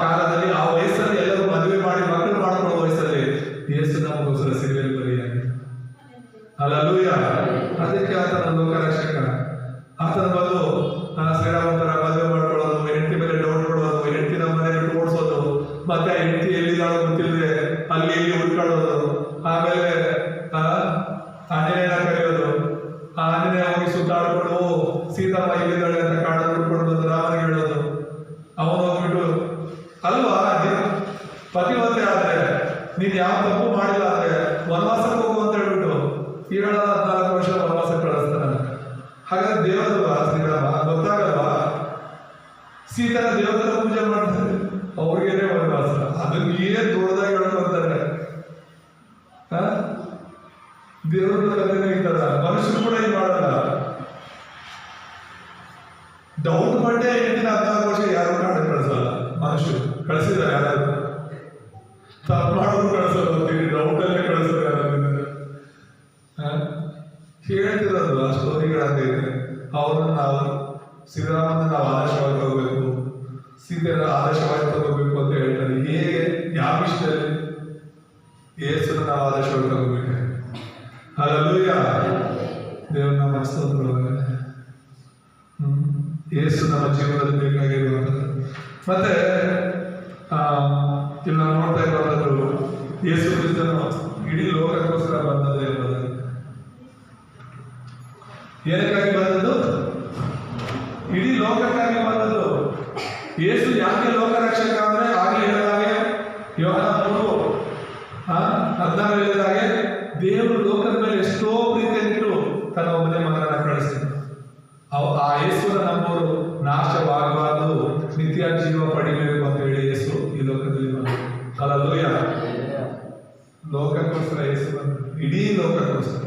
ಕಾಲದಲ್ಲಿ, ಆ ವಯಸ್ಸಲ್ಲಿ ಎಲ್ಲರೂ ಮದುವೆ ಮಾಡಿ ಮಕ್ಕಳು ಮಾಡ್ಕೊಳ್ಳೋ ವಯಸ್ಸಲ್ಲಿ ಯೇಸು ನಮಗೋಸ್ಕರ ಸಿರಿಯಲ್ಲಿ ಬಲಿಯಾಗಿ. ಹಲ್ಲೆಲೂಯ. ಅದಕ್ಕೆ ಆತನ ಲೋಕ ರಕ್ಷಕ. ಆತನ ಬಂದು ಶ್ರೀರಾಮಂತರ ಮದುವೆ ಮಾಡ್ಕೊಳ್ಳೋದು, ಹೆಂಡತಿ ಮೇಲೆ ಡೌಟ್ ಕೊಡೋದು, ಹೆಂಡತಿನ ಮನೆಯಲ್ಲಿ ಓಡಿಸೋದು, ಮತ್ತೆ ಆ ಹೆಂಡತಿ ಎಲ್ಲಿದ್ದಾಳೋ ಗೊತ್ತಿಲ್ಲದೆ ಅಲ್ಲಿ ಇಲ್ಲಿ ಹುಡ್ಕೊಳ್ಳೋದು, ಆಮೇಲೆ ಆಂಜನೇಯನ ಕರೆಯೋದು, ಆಂಜನೇಯ ಹೋಗಿ ಸುತ್ತಾಡ್ಕೊಂಡು ಸೀತಮ್ಮ ಇಲ್ಲಿದ್ದಾಳೆ ಅಂತ ಕಾಡಲ್ಲಿ ಹುಡ್ಕೊಂಡು ಬಂದು ರಾಮನಿಗೆ ಹೇಳೋದು. ಅವನು ಹೋಗ್ಬಿಟ್ಟು, ಅಲ್ವಾ ಪತಿವತೆ ಆದ್ರೆ ನೀನ್ ಯಾವ ತಪ್ಪು ಮಾಡಿಲ್ಲ ಅಂದ್ರೆ ವನವಾಸಕ್ಕೆ ಹೋಗು ಅಂತ ಹೇಳ್ಬಿಟ್ಟು 14 ವರ್ಷ ವನವಾಸಕ್ಕೆ ಕಳಿಸ್ತಾನೆ. ಹಾಗಾದ್ರೆ ದೇವರಲ್ವಾ ಶ್ರೀರಾಮ? ಗೊತ್ತಾಗಲ್ವಾ? ಸೀತನ ದೇವರ ಪೂಜೆ ಮಾಡ್ತಾರೆ, ಅವ್ರಿಗೇನೆ ವನವಾಸ. ಅದನ್ನ ಏನ್ ದೊಡ್ಡದಾಗಿ ಹೇಳ್ಕೊಂತಾರೆ. ದೇವರ ಕಥೆನೇ ಇದ್ದಾರ. ಮನುಷ್ಯರು ಕೂಡ ಇದು ಮಾಡಲ್ಲ. ಡೌಟ್ ಪಟ್ಟೆ ಹೆಂಡತಿನ 14 ವರ್ಷ ಯಾರು ಮಾಡಿ ಕಳಿಸಲ್ಲ. ಮನುಷ್ಯರು ಕಳಿಸಿದ್ದಾರೆ, ಯಾರಾದ್ರು ತಪ್ಪು ಮಾಡೋದು ಕಳಿಸೋದು ಅಂತೀವಿ, ಡೌಟಲ್ಲೇ ಕಳಿಸೋದು ಯಾರಾದ್ರೂ ಹೇಳ್ತಿರೋದು. ಆ ಸ್ಟೋರಿಗಳಾಗೈತೆ. ಅವ್ರನ್ನ ನಾವು ಶ್ರೀರಾಮನ ನಾವು ಆದರ್ಶವಾಗಿ ತಗೋಬೇಕು, ಸೀತೆಯ ಆದರ್ಶವಾಗಿ ತಗೋಬೇಕು ಅಂತ ಹೇಳ್ತಾರೆ. ಹೇಗೆ? ಯಾವ ವಿಷಯದಲ್ಲಿ? ಯೇಸುನ ನಾವು ಆದರ್ಶವಾಗಿ ತಗೋಬೇಕು. ಹಲ್ಲೆಲೂಯ. ದೇವ್ರ ನಮ್ಮ ಸ್ತೋತ್ರವಾಗಲಿ. ಯೇಸು ನಮ್ಮ ಜೀವನದಲ್ಲಿ ಬೇಕಾಗಿರುವಂಥದ್ದು. ಮತ್ತೆ ಇಲ್ಲಿ ನಾವು ನೋಡ್ತಾ ಇರುವಂಥದ್ದು ಯೇಸು ಕ್ರಿಸ್ತನು ಇಡೀ ಲೋಕಕ್ಕೋಸ್ಕರ ಬಂದದ್ದು ಎಂಬುದಾಗಿ. ಏನಕ್ಕಾಗಿ ಬಂದದ್ದು? ಇಡೀ ಲೋಕಕ್ಕಾಗಿ ಬಂದದ್ದು. ಯೇಸು ಯಾಕೆ ಲೋಕ ರಕ್ಷಕ ಅಂದ್ರೆ, ಆಗಲೇ ಹೇಳಿದಾಗೆ ಯೋಹಾನ 3:16 ಹೇಳಿದಾಗೆ ದೇವರು ಲೋಕದ ಮೇಲೆ ಎಷ್ಟೋ ಪ್ರೀತಿಯನ್ನಿಟ್ಟು ತನ್ನ ಒಬ್ಬನೇ ಮಗನನ್ನ ಕಳಿಸಿದ್ರು. ಆ ಯೇಸುವಿನ ನಮ್ಮವರು ನಾಶವಾಗಬಾರ್ದು, ನಿತ್ಯ ಜೀವ ಪಡಿಬೇಕು ಅಂತ ಹೇಳಿ ಇಡೀ ಲೋಕಕ್ಕೋಸ್ಕರ,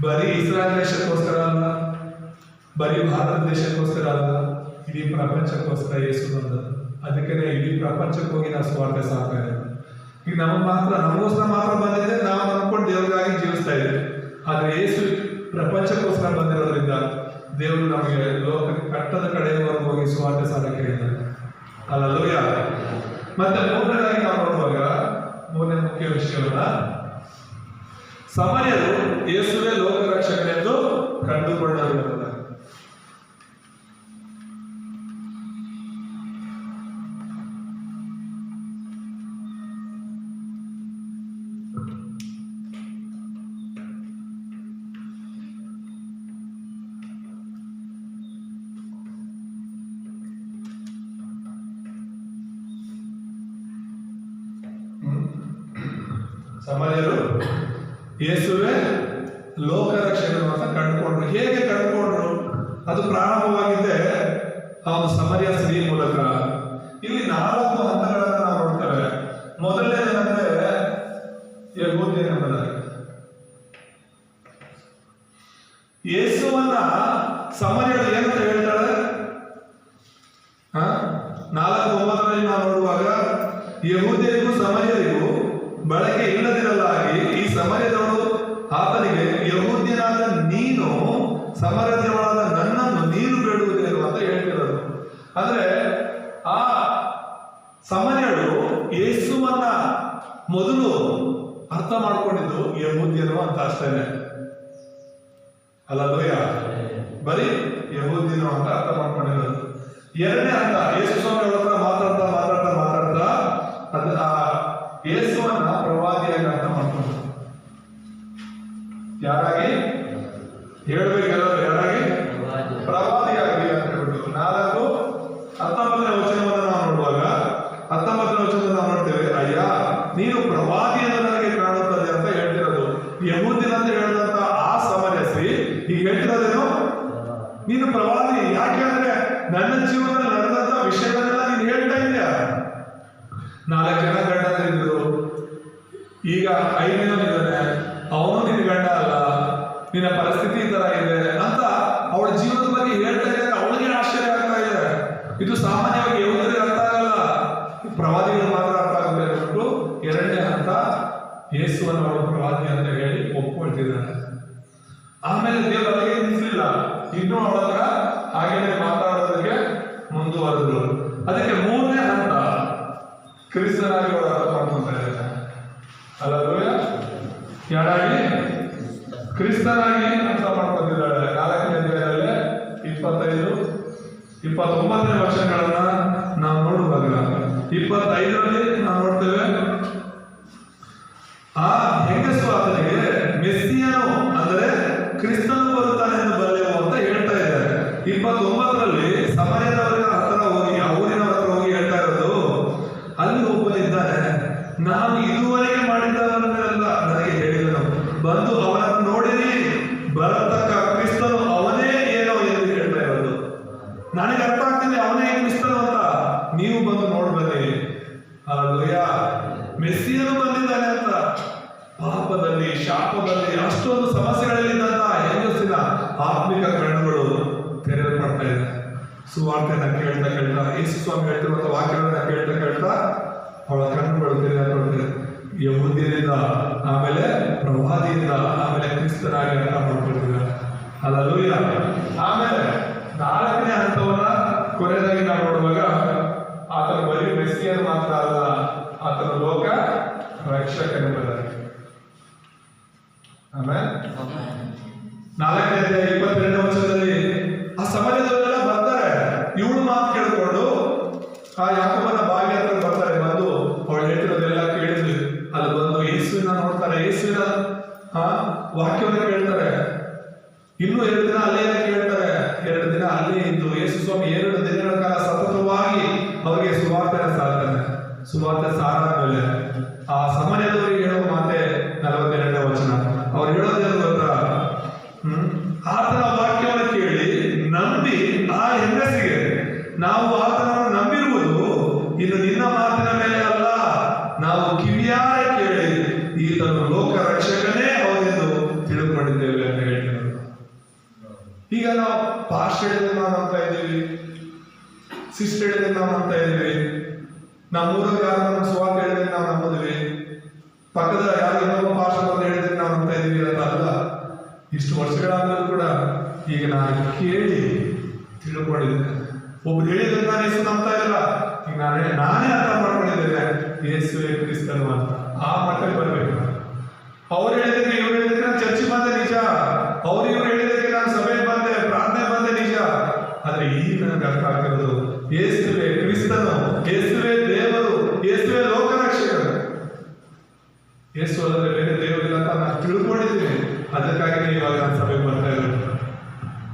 ಬರೀ ಇಸ್ರಾಯೇಲ್ ದೇಶಕ್ಕೋಸ್ಕರ ಅಲ್ಲ, ಬರೀ ಭಾರತ ದೇಶಕ್ಕೋಸ್ಕರ ಅಲ್ಲ, ಇಡೀ ಪ್ರಪಂಚಕ್ಕೋಸ್ಕರ ಯೇಸು ಬಂದದ್ದು. ಅದಕ್ಕೆ ಇಡೀ ಪ್ರಪಂಚಕ್ಕೆ ಹೋಗಿ ನಾವು ಸ್ವಾರ್ಥ ಸಾಕ್ತಾ ಇದ್ದೇವೆ. ಈಗ ನಮಗೋಸ್ಕರ ಮಾತ್ರ ಬಂದಿದೆ, ನಾವು ನಂಬ್ಕೊಂಡು ದೇವರಿಗಾಗಿ ಜೀವಿಸ್ತಾ ಇದ್ದೇವೆ. ಆದ್ರೆ ಯೇಸು ಪ್ರಪಂಚಕ್ಕೋಸ್ಕರ ಬಂದಿರೋದ್ರಿಂದ ದೇವರು ನಮಗೆ ಲೋಕಕ್ಕೆ ಕಟ್ಟದ ಕಡೆಯವರೆಗೂ ಹೋಗಿ ಸ್ವಾರ್ಥ ಸಾಧಕ್ಕೆ ಹೇಳಿದ್ದಾರೆ. ಅಲ್ಲೂಯ. ಮತ್ತೆ ಮೂರನೇದಾಗಿ ನಾವು ನೋಡುವಾಗ, ಮೂರನೇ ಮುಖ್ಯ ವಿಷಯವನ್ನ, ಸಮರ್ಯರು ಯೇಸುವೇ ಲೋಕ ರಕ್ಷಕನೆಂದು ಕಂಡುಕೊಂಡರು. ಸಮರ್ಯರು ಯೇಸುವೇ ಲೋಕ ರಕ್ಷಕನು ಅಂತ ಕಂಡುಕೊಂಡ್ರು. ಹೇಗೆ ಕಂಡುಕೊಂಡ್ರು? ಅದು ಪ್ರಾರಂಭವಾಗಿದ್ದೆ ಆ ಒಂದು ಸಮರ್ಯ ಸ್ತ್ರೀ ಮೂಲಕ. ಇಲ್ಲಿ 4 ಹಂತಗಳನ್ನು ನಾವು ನೋಡ್ತೇವೆ. ಮೊದಲನೇದಂದ್ರೆ ಯಹೂದ್ಯನೆಂಬುದಾಗಿ. ಯೇಸುವನ್ನ ಸಮರ್ಯರು ಏನಂತ ಹೇಳ್ತಾಳೆ? 4:9 ನಾವು ನೋಡುವಾಗ, ಯಹೂದ್ಯರಿಗೂ ಸಮರ್ಯರಿಗೂ ಬಳಕೆ ಇಲ್ಲದಿರಲಾಗಿ ಈ ಸಮರ್ಯದವಳು ಆತನಿಗೆ, ಯಹೂದ್ಯನಾದ ನೀನು ಸಮರ್ಯದವಳಾದ ನನ್ನನ್ನು ನೀರು ಬೇಡುವುದೇನು ಅಂತ ಹೇಳ್ತಿರೋದು. ಅಂದ್ರೆ ಆ ಸಮರ್ಯಳು ಯೇಸುವನ್ನ ಮೊದಲು ಅರ್ಥ ಮಾಡ್ಕೊಂಡಿದ್ದು ಯಹೂದ್ಯನು ಅಂತ ಅಷ್ಟೇನೆ. ಅಲ್ಲಲ್ವಯ್ಯ? ಬರೀ ಯಹೂದ್ಯನು ಅಂತ ಅರ್ಥ ಮಾಡ್ಕೊಂಡಿರೋದು. ಎರಡನೇ ಹಂತ, ಯೇಸು ಸ್ವಾಮಿ ಅವ್ರ ಹತ್ರ ಮಾತಾಡ್ತಾ ಅದು ಆ ಯೇಸುವನ್ನ ಪ್ರವಾದಿಯಾಗಿ ಅರ್ಥ ಮಾಡ್ಕೊಂಡು, ಯಾರಾಗಿ ಹೇಳ್ಬೇಕೆಲ್ಲರೂ, ಯಾರಾಗಿ? ಪ್ರವಾದಿಯಾಗಿ ಅಂತ ಹೇಳ್ಬಿಟ್ಟು. 4:19 ವಚನವನ್ನು ನಾವು ನೋಡುವಾಗ, 19ನೇ ವಚನದಲ್ಲಿ ನಾವು ನೋಡ್ತೇವೆ, ಅಯ್ಯ ನೀನು ಪ್ರವಾದಿ ಎಂದು ನನಗೆ ಕಾಣುತ್ತದೆ ಅಂತ ಹೇಳ್ತಿರೋದು. ಯಹೂದ್ಯನ ಅಂತ ಹೇಳಿದಂತ ಆ ಸಮರ್ಯ ಸ್ತ್ರೀ ಈಗ ಹೇಳ್ತಿರೋದೇನು? ನೀನು ಪ್ರವಾದಿ. ಯಾಕೆ ಅಂದ್ರೆ ನನ್ನ ಜೀವನದಲ್ಲಿ ನಡೆದಂತ ವಿಷಯಗಳನ್ನೆಲ್ಲ ನೀನು ಹೇಳ್ತಾ ಇದೀಯ. 4 ಜನ ಗಂಡಂದಿದ್ರು, ಈಗ 5ನೇವನಿದ್ದಾನೆ, ಅವನು ನಿನ್ನ ಗಂಡ ಅಲ್ಲ, ನಿನ್ನ ಪರಿಸ್ಥಿತಿ ಈ ತರ ಇದೆ ಅಂತ ಅವಳ ಜೀವನದ ಬಗ್ಗೆ ಹೇಳ್ತಾ ಇದ್ದಾರೆ. ಅವಳಿಗೆ ಆಶ್ಚರ್ಯ ಆಗ್ತಾ ಇದೆ. ಇದು ಸಾಮಾನ್ಯವಾಗಿ ಯಹೂದ್ಯರಿಗೆ ಅರ್ಥ ಆಗಲ್ಲ, ಪ್ರವಾದಿಗಳು ಮಾತ್ರ ಅರ್ಥ ಆಗುತ್ತೆ ಅಂದ್ಬಿಟ್ಟು ಎರಡನೇ ಹಂತ ಯೇಸುವನ್ನು ಅವಳು ಪ್ರವಾದಿ ಅಂತ ಹೇಳಿ ಒಪ್ಕೊಳ್ತಿದ್ದಾನೆ. ಆಮೇಲೆ ದೇವರು ಅಲ್ಲಿಗೆ ನಿಲ್ಲಿಸಲಿಲ್ಲ, ಇನ್ನೂ ಅವಳ ಹತ್ರ ಹಾಗೇನೆ ಮಾತಾಡೋದಕ್ಕೆ ಮುಂದುವರೆದ್ರು. ಅದಕ್ಕೆ ಮೂರನೇ ಹಂತ ಕ್ರಿಸ್ತನಾಗಿ ಅವಳು ಅರ್ಥ ಮಾಡ್ಕೊಳ್ತಾ ಇದ್ದಾನೆ. ಅಲ್ಲವೇ? ಯಾರಾಗಿ? ಕ್ರಿಸ್ತನಾಗಿ ಅರ್ಥ ಮಾಡ್ಕೊತಿದ್ದಾಳೆ. 4ನೇ ಅಧ್ಯಾಯದಲ್ಲಿ 25-29 ವಚನಗಳನ್ನ ನಾವು ನೋಡುವಾಗ, 25ರಲ್ಲಿ ನಾವು ನೋಡ್ತೇವೆ, ಆ ಹೆಂಗಸು ಆತನಿಗೆ ಮೆಸ್ಸಿಯನು ಅಂದರೆ ಕ್ರಿಸ್ತನು ಬರುತ್ತಾನೆ ಎಂದು ಬರಲಿಲ್ಲ ಅಂತ ಹೇಳ್ತಾ ಇದ್ದಾರೆ. 29ರಲ್ಲಿ ಸಮರ್ಯದವರ ಹತ್ರ ಹೋಗಿ, ಊರಿನ ಹತ್ರ ಹೋಗಿ ಹೇಳ್ತಾ ಇರೋದು, ಅಲ್ಲಿ ಒಬ್ಬನಿದ್ದಾನೆ, ನಾನು ಇದುವರೆಗೆ ಮಾಡಿದ್ದವನ್ನೆಲ್ಲ ನನಗೆ ಹೇಳಿದನು, ಬಂದು ಅವನನ್ನು ನೋಡಿರಿ, ಬರತಕ್ಕ ಕ್ರಿಸ್ತನು ಅವನೇ ಏನೋ ಎಂದು ಹೇಳ್ತಾ ಇರೋದು. ನನಗೆ ಅರ್ಥ ಆಗ್ತಿದೆ ಅವನೇ ಕ್ರಿಸ್ತನು ಅಂತ, ನೀವು ಬಂದು ನೋಡ್ಬನ್ನಿ. ಅಲ್ಲಯ್ಯ, ಮೆಸ್ಸಿಯನು ಬಂದಿದ್ದಾನೆ ಅಂತ. ಪಾಪದಲ್ಲಿ, ಶಾಪದಲ್ಲಿ, ಅಷ್ಟೊಂದು ಸಮಸ್ಯೆಗಳಲ್ಲಿದ್ದಂತ ಹೆಂಗಸಿನ ಆತ್ಮಿಕ ಕಣ್ಣುಗಳು ತೆರೆಯಲ್ಪಡ್ತಾ ಇದೆ. ಸುವಾರ್ತೆಯನ್ನ ಕೇಳ್ತಾ ಕೇಳ್ತಾ, ಯೇಸು ಸ್ವಾಮಿ ಹೇಳ್ತಿರುವಂತ ವಾಕ್ಯಗಳನ್ನ ಕೇಳ್ತಾ ಕೇಳ್ತಾ ಅವಳ ಕಣ್ಣುಗಳು ತೆರೆಯಲ್ಪಡ್ತಿದೆ. ಯಹೂದ್ಯರಿಂದ, ಆಮೇಲೆ ಪ್ರವಾದಿಯಿಂದ, ಆಮೇಲೆ ಕ್ರಿಸ್ತನಾಗಿ ಅರ್ಥ ಮಾಡ್ಕೊಳ್ತಿದ್ದಾರೆ. ಅಲ್ಲೂಯ್ಯ. ಆಮೇಲೆ 4ನೇ ಹಂತವನ್ನ ಕೊನೆಯದಾಗಿ ನಾವು ನೋಡುವಾಗ, ಆತನ ಬರೀ ಮೆಸ್ಸಿಯನ್ ಮಾತ್ರ ಅಲ್ಲ, ಆತನ ಲೋಕ ರಕ್ಷಕನೆಂಬುದಾಗಿ. ಆಮೇಲೆ 4ನೇ ಅಧ್ಯಾಯ 22ನೇ ವಚನದಲ್ಲಿ ಆ ಸಮರ್ಯದವರೆಲ್ಲ ಬರ್ತಾರೆ. ಇವಳು ಮಾತು ಕೇಳ್ಕೊಂಡು ಆ ಯಾಕೋಬನ ಬಾವಿ ಹತ್ರ ಬರ್ತಾರೆ. ಬಂದು ಅವಳು ಹೇಳ್ತಿರೋದೆಲ್ಲ ಕೇಳಿದ್ವಿ. ಅಲ್ಲಿ ಬಂದು ಯೇಸುವಿನ ನೋಡ್ತಾರೆ, ಯೇಸುವಿನ ವಾಕ್ಯವನ್ನು ಕೇಳ್ತಾರೆ. ಇನ್ನೂ 2 ದಿನ ಅಲ್ಲೇ ಕೇಳ್ತಾರೆ. 2 ದಿನ ಅಲ್ಲೇ ಇದ್ದು ಯೇಸು ಸ್ವಾಮಿ 2 ದಿನಗಳ ಕಾಲ ಸತತವಾಗಿ ಅವರಿಗೆ ಸುವಾರ್ತೆನ ಸಾರ್ತಾನೆ. ಸುವಾರ್ತೆ ಸಾರಾದ್ಮೇಲೆ ಆ ಸಮರ್ಯದವರಿಗೆ ಹೇಳೋ ಮಾತೆ 42ನೇ ವಚನ. ಅವ್ರು ಹೇಳೋದೇನು ಗೊತ್ತಾ? ಆತನ ವಾಕ್ಯವನ್ನು ಕೇಳಿ ನಂಬಿ ಆ ಹೆಂಗಸಿಗೆ, ನಾವು ಆತನನ್ನು ನಂಬಿರುವುದು ಇನ್ನು ನಿನ್ನ ಮಾತಿನ ಮೇಲೆ ಅಲ್ಲ, ನಾವು ಕಿವಿಯಾರೆ ಕೇಳಿ ಈತನು ಲೋಕ ರಕ್ಷಕ ಪಾಸ್ಟ್ ಹೇಳಿದ್ರೆ ನಾವು ನಂಬ್ತಾ ಇದ್ದೀವಿ, ಸಿಸ್ಟರ್ ಹೇಳಿದ್ರೆ ನಾವು ನಂಬ್ತಾ ಇದ್ದೀವಿ, ನಮ್ಮೂರಲ್ಲಿ ಯಾರು ನಮ್ಮ ಸುವಾರ್ಥ ಹೇಳಿದ್ರೆ ನಾವು ನಂಬಿದ್ವಿ, ಪಕ್ಕದ ಯಾರು ಇನ್ನೊಬ್ಬ ಪಾಸ್ಟ್ ಬಂದು ಹೇಳಿದ್ರೆ ನಾವು ನಂಬ್ತಾ ಇದ್ದೀವಿ ಅಂತ ಅಲ್ಲ. ಇಷ್ಟು ವರ್ಷಗಳಾದ್ರೂ ಕೂಡ ಈಗ ನಾನು ಕೇಳಿ ತಿಳ್ಕೊಂಡಿದ್ದೇನೆ. ಒಬ್ರು ಹೇಳಿದ್ರೆ ನಾನು ಯೇಸು ನಂಬ್ತಾ ಇಲ್ಲ, ಈಗ ನಾನೇ ಅರ್ಥ ಮಾಡ್ಕೊಂಡಿದ್ದೇನೆ ಯೇಸುವೇ ಕ್ರಿಸ್ತನು ಅಂತ. ಆ ಮಟ್ಟಕ್ಕೆ ಬರಬೇಕು. ಅವ್ರು ಹೇಳಿದ್ರೆ ಇವ್ರು ಹೇಳಿದ್ರೆ ನಾನು ಚರ್ಚ್ ಬಂದೆ ನಿಜ, ಅವ್ರು ಇವ್ರು ಹೇಳಿದ್ರೆ ನಾನು ಸಭೆಗೆ ಬಂದೆ, ಪ್ರಾರ್ಥನೆ ಬಂದೆ ನಿಜ. ಆದ್ರೆ ಈಗ ನನಗೆ ಅರ್ಥ ಆಗ್ತಿರೋದು ಯೇಸುವೇ ಕ್ರಿಸ್ತನು, ಯೇಸುವೇ ದೇವರು, ಯೇಸುವೇ ಲೋಕರಕ್ಷಕರು. ಯೇಸು ಅಲ್ಲದೆ ಬೇರೆ ದೇವರಿಲ್ಲ ಅಂತ ನಾನು ತಿಳ್ಕೊಂಡಿದ್ದೀನಿ. ಅದಕ್ಕಾಗಿ ಇವಾಗ ನಾನು ಸಭೆಗೆ ಬರ್ತಾ ಇರೋದು.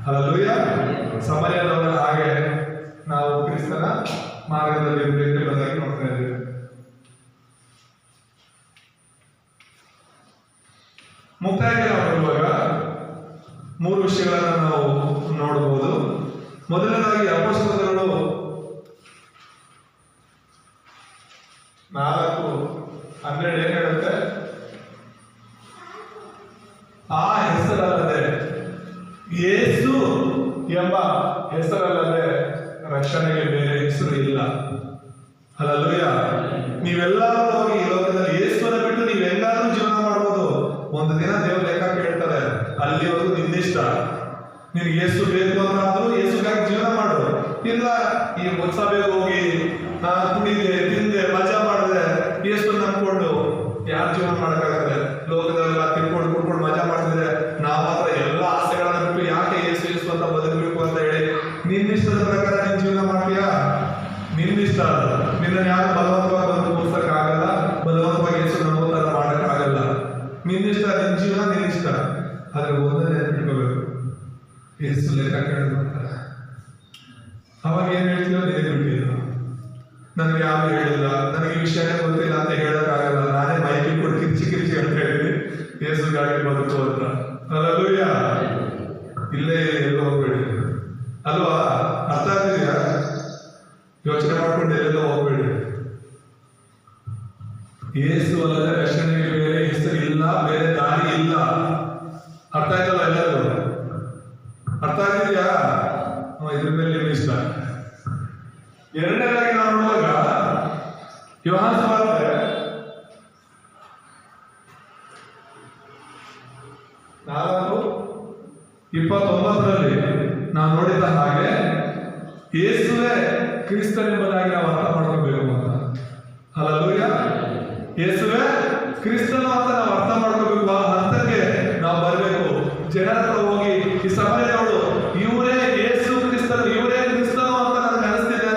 ಹಲ್ಲೆಲೂಯಾ. ಸಮರ್ಯದವರ ಹಾಗೆ ನಾವು ಕ್ರಿಸ್ತನ ಮಾರ್ಗದಲ್ಲಿ ಇರಬೇಕಾಗಿ ನೋಡ್ತಾ ಇದ್ದೀವಿ. ಮುಕ್ತಾಯಕ್ಕೆ ನಾವು ಬರುವಾಗ 3 ವಿಷಯಗಳನ್ನು ನಾವು ನೋಡಬಹುದು. ಮೊದಲನೇದಾಗಿ ಅಪೊಸ್ತಲರು 4:12 ಏನ್ ಹೇಳುತ್ತೆ? ಆ ಹೆಸರಲ್ಲದೆ, ಯೇಸು ಎಂಬ ಹೆಸರಲ್ಲದೆ ರಕ್ಷಣೆಗೆ ಬೇರೆ ಹೆಸರು ಇಲ್ಲ. ಹಲ್ಲೆಲೂಯಾ. ನೀವೆಲ್ಲರೂ ಹೋಗಿ ಈ ಲೋಕದಲ್ಲಿ ಯೇಸುವನ್ನು ಬಿಟ್ಟು ನೀವು ಹೆಂಗಾದ್ರೂ ಜೀವನ ಮಾಡ್ಬೋದು. ಒಂದು ದಿನ ದೇವರು ಲೆಕ್ಕ ಕೇಳ್ತಾರೆ, ಅಲ್ಲಿವರೆಗೂ ನಿನ್ನಿಷ್ಟ. ನಿನ್ಗೆ ಯೇಸು ಬೇಕು ಅಂತ ಆದ್ರೂ ಯೇಸುಗಾಗಿ ಜೀವನ ಮಾಡು. ಇಲ್ಲ ಈ ಸಭೆಗೆ ಹೋಗಿ ಕುಡಿದೆ ತಿಂದೆ ಮಜಾ ಮಾಡಿದೆ ಯೇಸು ನಂಬ್ಕೊಂಡು ಯಾರು ಜೀವನ ಮಾಡಕ್ಕಾಗತ್ತೆ? ಲೋಕದಲ್ಲೆಲ್ಲ ತಿಳ್ಕೊಂಡು ಕುಡ್ಕೊಂಡು ಮಜಾ ಮಾಡ್ತಿದ್ರೆ ನಾವು ಮಾತ್ರ ಎಲ್ಲ ಆಸೆಗಳನ್ನ ಬಿಟ್ಟು ಯಾಕೆ ಯೇಸು ಯೇಸು ಅಂತ ಬದುಕಬೇಕು ಅಂತ ಹೇಳಿ ನಿನ್ನಿಷ್ಟದ ಪ್ರಕಾರ ನೀನ್ ಜೀವನ ಮಾಡ್ತೀಯಾ? ನಿನ್ನಿಷ್ಟ. ನಿನ್ನ ಯಾರು ಬಲವಂತವಾಗಿ ಬಂದು ಕೂರ್ಸಕ್ಕಾಗಲ್ಲ, ಬಲವಂತವಾಗಿ ಯೇಸು ನಂಬೋ ತರ ಮಾಡಕ್ಕಾಗಲ್ಲ. ನಿನ್ನಿಷ್ಟ, ನಿನ್ ಜೀವನ ನಿನ್ನಿಷ್ಟ. ಆದ್ರೆ ಒಂದನೇ ಬಿಟ್ಕೋಬೇಕು, ಯೇಸು ಲೆಕ್ಕ ಕೇಳ್ತಾರೆ. ಅವಾಗ ಏನ್ ಹೇಳ್ತೀವೋ ನೀನೇ ಬಿಟ್ಟಿದ್ರು. ನನಗೆ ಯಾರು ಹೇಳಿಲ್ಲ, ನನಗೆ ಈ ವಿಷಯನೇ ಗೊತ್ತಿಲ್ಲ ಅಂತ ಹೇಳಕ್ಕಾಗಲ್ಲ. ನಾನೇ ಮೈಕಿ ಕೊಟ್ಟು ಕಿರ್ಚಿ ಅಂತ ಹೇಳಿದ್ವಿ ಯೇಸುಗಾಗಿ ಬದುಕು ಅಂತ. ಹಲ್ಲೆಲೂಯಾ. ಇಲ್ಲೇ ಎಲ್ಲೋ ಹೋಗ್ಬೇಡಿ ಅಲ್ವಾ? ಅರ್ಥ ಆಗ್ತಿದ್ಯಾ? ಯೋಚನೆ ಮಾಡ್ಕೊಂಡು ಎಲ್ಲೆಲ್ಲೋ ಹೋಗ್ಬೇಡಿ. ಯೇಸು ಅಲ್ಲದೆ ರಕ್ಷಣೆಗೆ ಬೇರೆ ಹೆಸರು ಇಲ್ಲ, ಬೇರೆ ದಾರಿ ಇಲ್ಲ. ಅರ್ಥ ಆಯ್ತಲ್ಲ ಎಲ್ಲರೂ? ಅರ್ಥ ಆಗಿದ್ಯಾ? ಇದ್ರ ಮೇಲೆ ನಿಮ್ಗೆ ಇಷ್ಟ. ಎರಡನೇದಾಗಿ ನಾವು ನೋಡುವಾಗ ಯೋಹಾನ ಸುವಾರ್ತೆ 4:29 ನಾವು ನೋಡಿದ ಹಾಗೆ ಯೇಸುವೇ ಕ್ರಿಸ್ತನೆಂಬುದಾಗಿ ನಾವು ಅರ್ಥ ಮಾಡ್ಕೋಬೇಕು ಅಂತ. ಹಲ್ಲೆಲೂಯಾ. ಯೇಸುವೇ ಕ್ರಿಸ್ತನು ಅಂತ ನಾವು ಅರ್ಥ ಮಾಡ್ಕೋಬೇಕು. ಆ ಹಂತಕ್ಕೆ ನಾವು ಬರಬೇಕು. ಜನರ ಹತ್ರ ಹೋಗಿ ಈ ಸಭೆಯವರು ಇವರೇ ಯೇಸು ಕ್ರಿಸ್ತನು, ಇವರೇ ಕ್ರಿಸ್ತನು ಅಂತ ನನಗೆ ಅನಿಸ್ತಿದೆ,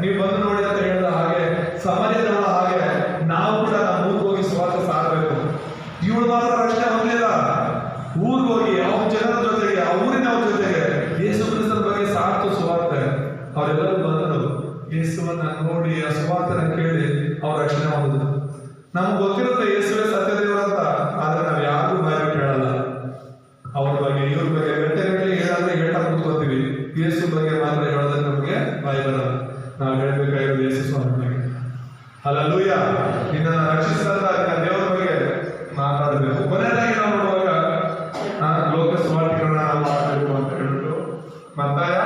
ನೀವು ಬಂದು ನೋಡಿ ಅಂತ ಹೇಳಿದ ಹಾಗೆ ಸಮರ್ಯದವಳ ಹಾಗೆ ನಾವು ಕೂಡ ನಮ್ಮ ಊರಿಗೆ ಹೋಗಿ ಸುವಾರ್ತೆ ಸಾರಬೇಕು. ಇವಳು ಮಾತ್ರ ರಕ್ಷಣೆ ಹೊಂದಿಲ್ಲ. ಊರಿಗೆ ಹೋಗಿ ಅವ್ರ ಜನರ ಜೊತೆಗೆ, ಆ ಊರಿನವ್ರ ಜೊತೆಗೆ ಯೇಸು ಕ್ರಿಸ್ತನ ಬಗ್ಗೆ ಸಾರ್ತು ಸುವಾರ್ತೆ. ಅವರೆಲ್ಲರೂ ಬಂದರು, ಯೇಸುವನ್ನ ನೋಡಿ ಆ ಸುವಾರ್ತೆನ ಕೇಳಿ ಅವ್ರ ರಕ್ಷಣೆ ಹೊಂದಿದ್ರು. ನಮ್ಗೆ ಗೊತ್ತಿರುತ್ತೆ ಯೇಸುವೇ ಸತ್ಯದೇವರು ಅಂತ, ಆದ್ರೆ ನಾವು ಯಾರಿಗೂ ಬಾಯಿ ಕೇಳಲ್ಲ. ಅವ್ರ ಬಗ್ಗೆ ಇವ್ರ ಬಗ್ಗೆ ಗಂಟೆ ಹೇಳಾದ್ರೆ ಹೇಳ್ತಾ ಕೂತ್ಕೋತೀವಿ. ಯೇಸು ಬಗ್ಗೆ ಮಾತ್ರ ಹೇಳೋದ್ರೆ ನಮಗೆ ಬಾಯಿ ಬರಲ್ಲ. ನಾವು ಹೇಳ್ಬೇಕಾಗಿರೋದು ಯೇಸು ಸ್ವಾಮಿ ಬಗ್ಗೆ. ಹಲ್ಲೆಲೂಯಾ. ನಿನ್ನ ರಕ್ಷಿಸಿದಂತ ದೇವರ ಬಗ್ಗೆ ಮಾತಾಡಬೇಕು. ಕೊನೆಯದಾಗಿ ನಾವು ನೋಡುವಾಗ ಲೋಕ ಸುವಾರ್ತೆಗಳನ್ನ ನಾವು ಮಾಡಬೇಕು ಅಂತ ಹೇಳ್ಬಿಟ್ಟು ಮತ್ತಾಯ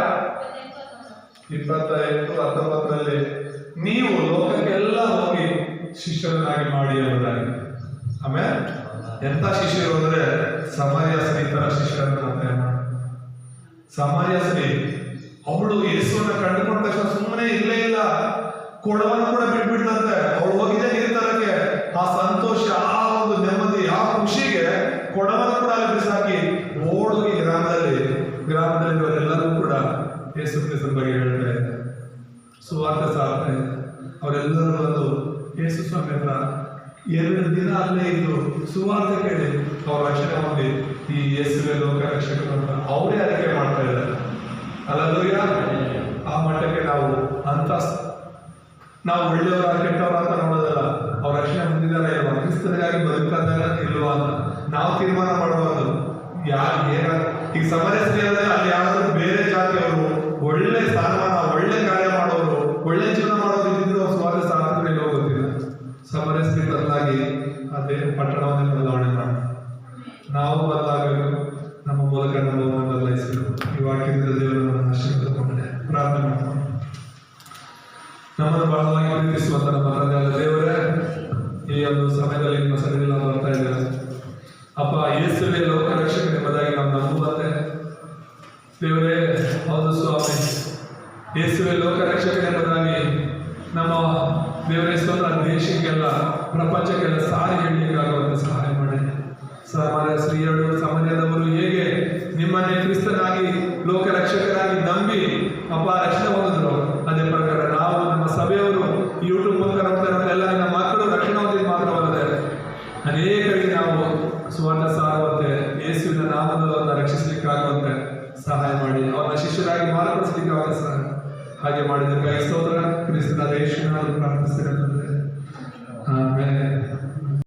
28:19 ನೀವು ಲೋಕಕ್ಕೆಲ್ಲ ಹೋಗಿ ಶಿಷ್ಯರನ್ನಾಗಿ ಮಾಡಿ ಎಂಬುದಾಗಿ. ಆಮೇಲೆ ಎಂತ ಶಿಷ್ಯರು ಅಂದ್ರೆ ಸಮರ್ಯ ಸ್ತ್ರೀತರ ಶಿಷ್ಯರನ್ನು ಮತ್ತೆ ಮಾಡಿ. ಸಮರ್ಯ ಸ್ತ್ರೀ ಅವಳು ಯೇಸುವನ್ನ ಕಂಡುಕೊಂಡ ತಕ್ಷಣ ಸುಮ್ಮನೆ ಇಲ್ಲೇ ಇಲ್ಲ, ಕೊಡವನ್ನು ಕೂಡ ಬಿಟ್ಬಿಡ್ತಂತೆ. ಅವಳು ಹೋಗಿದೆ ನೀರ್ತರಕ್ಕೆ. ಆ ಸಂತೋಷ, ಆ ಒಂದು ನೆಮ್ಮದಿ, ಆ ಖುಷಿಗೆ ಕೊಡವನ್ನು ಕೂಡ ಅಲ್ಲಿ ಬಿಸಾಕಿ ಓಡೋಗಿ ಗ್ರಾಮದಲ್ಲಿರುವರೆಲ್ಲರೂ ಕೂಡ ಯೇಸು ಕ್ರಿಸ್ತನ ಬಗ್ಗೆ ಹೇಳ್ತಾ ಇದ್ದಾರೆ, ಸುವಾರ್ತೆ ಸಾರ್ತಾ ಇದೆ. ಅವರೆಲ್ಲರೂ ಬಂದು ಯೇಸು ಸ್ವಾಮಿ ಹತ್ರ 2 ದಿನ ಅಲ್ಲೇ ಇದ್ದು ಸುವಾರ್ತೆ ಕೇಳಿ ಅವ್ರ ರಕ್ಷಣೆ ಹೊಂದಿ ಈ ಯೇಸುವೇ ಲೋಕ ರಕ್ಷಕರು ಅಂತ ಅವರೇ ಅರಿಕೆ ಮಾಡ್ತಾ ಇದ್ದಾರೆ. ಹಲ್ಲೆಲೂಯಾ. ಆ ಮಟ್ಟಕ್ಕೆ ನಾವು ಒಳ್ಳೆಯವರ ಕೆಟ್ಟವರ ಅಂತ ನೋಡೋದಲ್ಲ, ಅವ್ರ ರಕ್ಷಣೆ ಹೊಂದಿದಾರ ಇಲ್ವಾ, ಕ್ರಿಸ್ತನಿಗಾಗಿ ಬದುಕ್ತಾರ ಇಲ್ವಾ ಅಂತ ನಾವು ತೀರ್ಮಾನ ಮಾಡಬಾರ್ದು. ಈಗ ಸಮರಸ್ತಿ ಅಂದ್ರೆ ಅಲ್ಲಿ ಯಾರಾದ್ರೂ ಬೇರೆ ಜಾತಿಯವರು ಒಳ್ಳೆ ಸ್ಥಾನಮಾನ, ಒಳ್ಳೆ ಕಾರ್ಯ ಮಾಡೋರು, ಒಳ್ಳೆ ಜೀವನ ಮಾಡೋರು ಇದ್ದಿದ್ರು ಅವ್ರು ಸ್ವಾರ್ಥ ಸಾರ್ಥಕರು ಇಲ್ಲೋ ಗೊತ್ತಿಲ್ಲ. ಸಮರಸ್ತಿ ಬದಲಾಗಿ ಅದೇ ಪಟ್ಟಣವನ್ನೇ ಬದಲಾವಣೆ ಮಾಡಿ ನಾವು ಬದಲಾಗಬೇಕು. ನಮ್ಮ ಮೂಲಕ ನಮ್ಮನ್ನು ಬದಲಾಯಿಸಬೇಕು. ಈ ವಾಕ್ಯದಿಂದ ದೇವರು ಪ್ರೀತಿಸುವಂತ ನಮ್ಮ ತಂದೆಯಾದ ದೇವರೇ, ಈ ಒಂದು ಸಮಯದಲ್ಲಿ ನಿಮ್ಮ ಸನ್ನಿಧಿಯಲ್ಲಿ ನಾವು ಬರ್ತಾ ಇದ್ದೇವೆ ಅಪ್ಪ. ಯೇಸುವೇ ಲೋಕ ರಕ್ಷಕನೆಂಬುದಾಗಿ ನಾವು ನಂಬುವಂತೆ ದೇವರೇ, ಹೌದು ಸ್ವಾಮಿ, ಯೇಸುವೇ ಲೋಕ ರಕ್ಷಕನೆಂಬುದಾಗಿ ನಮ್ಮ ದೇವರೇ ಸ್ವತಃ ದೇಶಕ್ಕೆಲ್ಲ ಪ್ರಪಂಚಕ್ಕೆಲ್ಲ ಸಾರಿ ಹೇಳಲಿಕ್ಕಾಗುವಂತೆ ಸಹಾಯ ಮಾಡಿ. ಸಾಮಾನ್ಯ ಸ್ತ್ರೀಯರು ಸಾಮಾನ್ಯದವರು ಹೇಗೆ ನಿಮ್ಮನ್ನೇ ಕ್ರಿಸ್ತನಾಗಿ ಲೋಕ ರಕ್ಷಕರಾಗಿ ನಂಬಿ ಅಪ್ಪ ರಕ್ಷಣೆ ಹೊಂದಿದ್ರು, ಅದೇ ಪ್ರಕಾರ ನಾವು ನಮ್ಮ ಸಭೆಯವರು ಯೂಟ್ಯೂಬ್ ಮೂಲಕ ನೋಡ್ತಾ ಇರೋ ಎಲ್ಲ ನಿಮ್ಮ ಮಕ್ಕಳು ರಕ್ಷಣೆ ಹೊಂದಿದ್ದು ಮಾತ್ರವಲ್ಲದೆ ಅನೇಕರಿಗೆ ನಾವು ಸುವರ್ಣ ಸಾರುವಂತೆ ಯೇಸುವಿನ ನಾಮವನ್ನು ರಕ್ಷಿಸಲಿಕ್ಕಾಗುವಂತೆ ಸಹಾಯ ಮಾಡಿ, ಅವನ ಶಿಷ್ಯರಾಗಿ ಮಾರ್ಪಡಿಸಲಿಕ್ಕಾಗುವಂತೆ ಸಹಾಯ ಹಾಗೆ ಮಾಡಿದ್ದಕ್ಕಾಗಿ ಸ್ತೋತ್ರ. ಕ್ರಿಸ್ತನ ಯೇಸುವಿನ ಪ್ರಾರ್ಥಿಸ್ತೇನೆ.